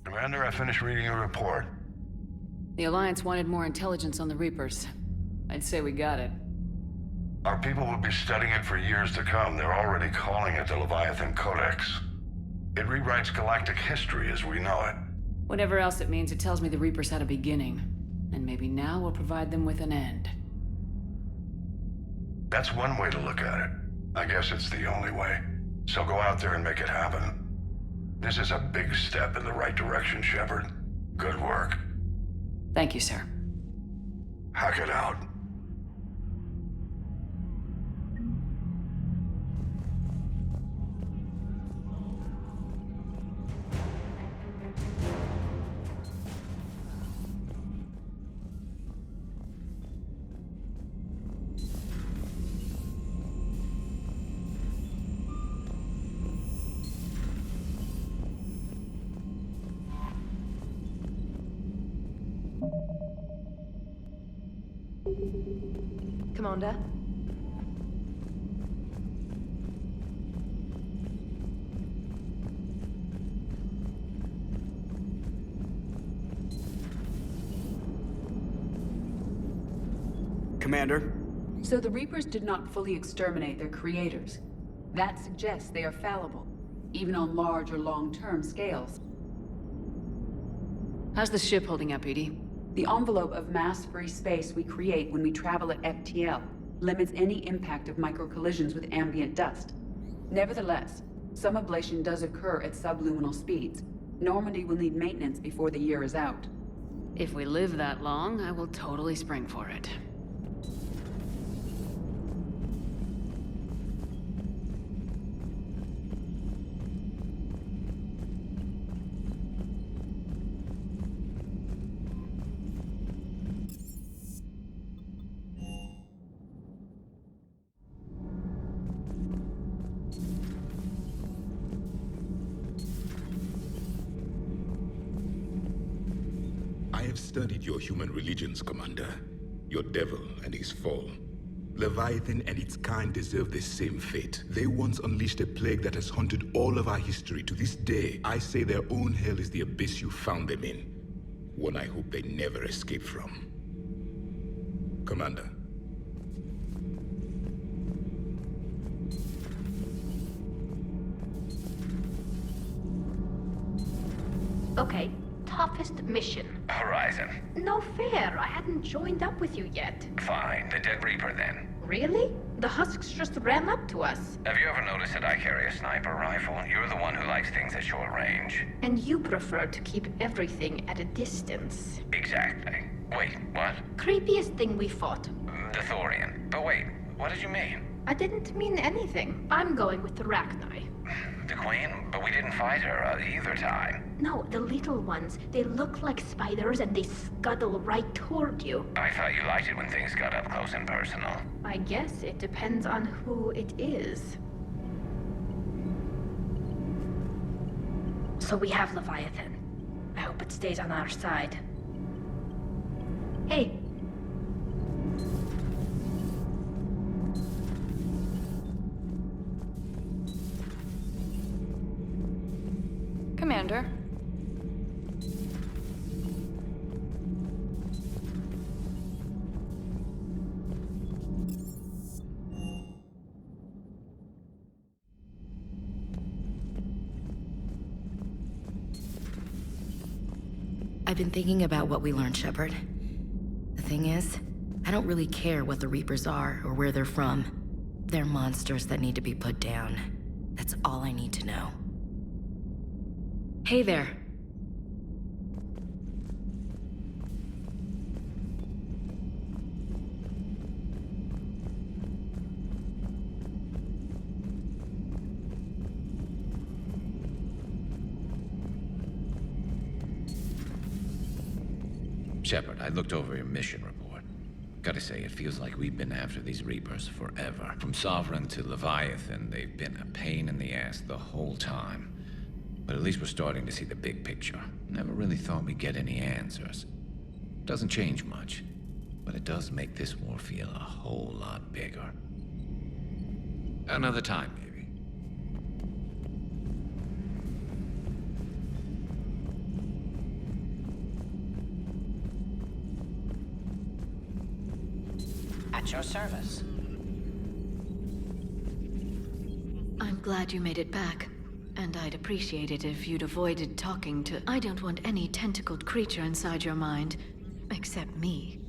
Commander, I finished reading your report. The Alliance wanted more intelligence on the Reapers. I'd say we got it. Our people will be studying it for years to come. They're already calling it the Leviathan Codex. It rewrites galactic history as we know it. Whatever else it means, it tells me the Reapers had a beginning. And maybe now we'll provide them with an end. That's one way to look at it. I guess it's the only way. So go out there and make it happen. This is a big step in the right direction, Shepard. Good work. Thank you, sir. Hackett out. Commander? Commander? So the Reapers did not fully exterminate their creators. That suggests they are fallible, even on large or long-term scales. How's the ship holding up, Edie? The envelope of mass-free space we create when we travel at FTL limits any impact of micro-collisions with ambient dust. Nevertheless, some ablation does occur at subluminal speeds. Normandy will need maintenance before the year is out. If we live that long, I will totally spring for it. I have studied your human religions, Commander. Your devil and his fall. Leviathan and its kind deserve the same fate. They once unleashed a plague that has haunted all of our history to this day. I say their own hell is the abyss you found them in. One I hope they never escape from. Commander. Okay, toughest mission. Horizon. No fair, I hadn't joined up with you yet. Fine. The Dead Reaper, then. Really? The Husks just ran up to us. Have you ever noticed that I carry a sniper rifle? You're the one who likes things at short range. And you prefer to keep everything at a distance. Exactly. Wait, what? Creepiest thing we fought. The Thorian. But wait, what did you mean? I didn't mean anything. I'm going with the Rachni. The Queen? But we didn't fight her either time. No, the little ones. They look like spiders and they scuttle right toward you. I thought you liked it when things got up close and personal. I guess it depends on who it is. So we have Leviathan. I hope it stays on our side. Hey. Commander. I've been thinking about what we learned, Shepard. The thing is, I don't really care what the Reapers are or where they're from. They're monsters that need to be put down. That's all I need to know. Hey there. Shepard, I looked over your mission report. Gotta say, it feels like we've been after these Reapers forever. From Sovereign to Leviathan, they've been a pain in the ass the whole time. But at least we're starting to see the big picture. Never really thought we'd get any answers. Doesn't change much, but it does make this war feel a whole lot bigger. Another time, maybe. At your service. I'm glad you made it back. And I'd appreciate it if you'd avoided talking to... I don't want any tentacled creature inside your mind. Except me.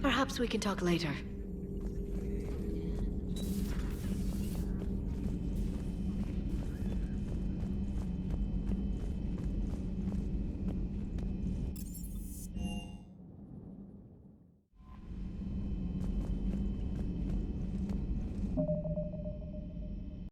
Perhaps we can talk later.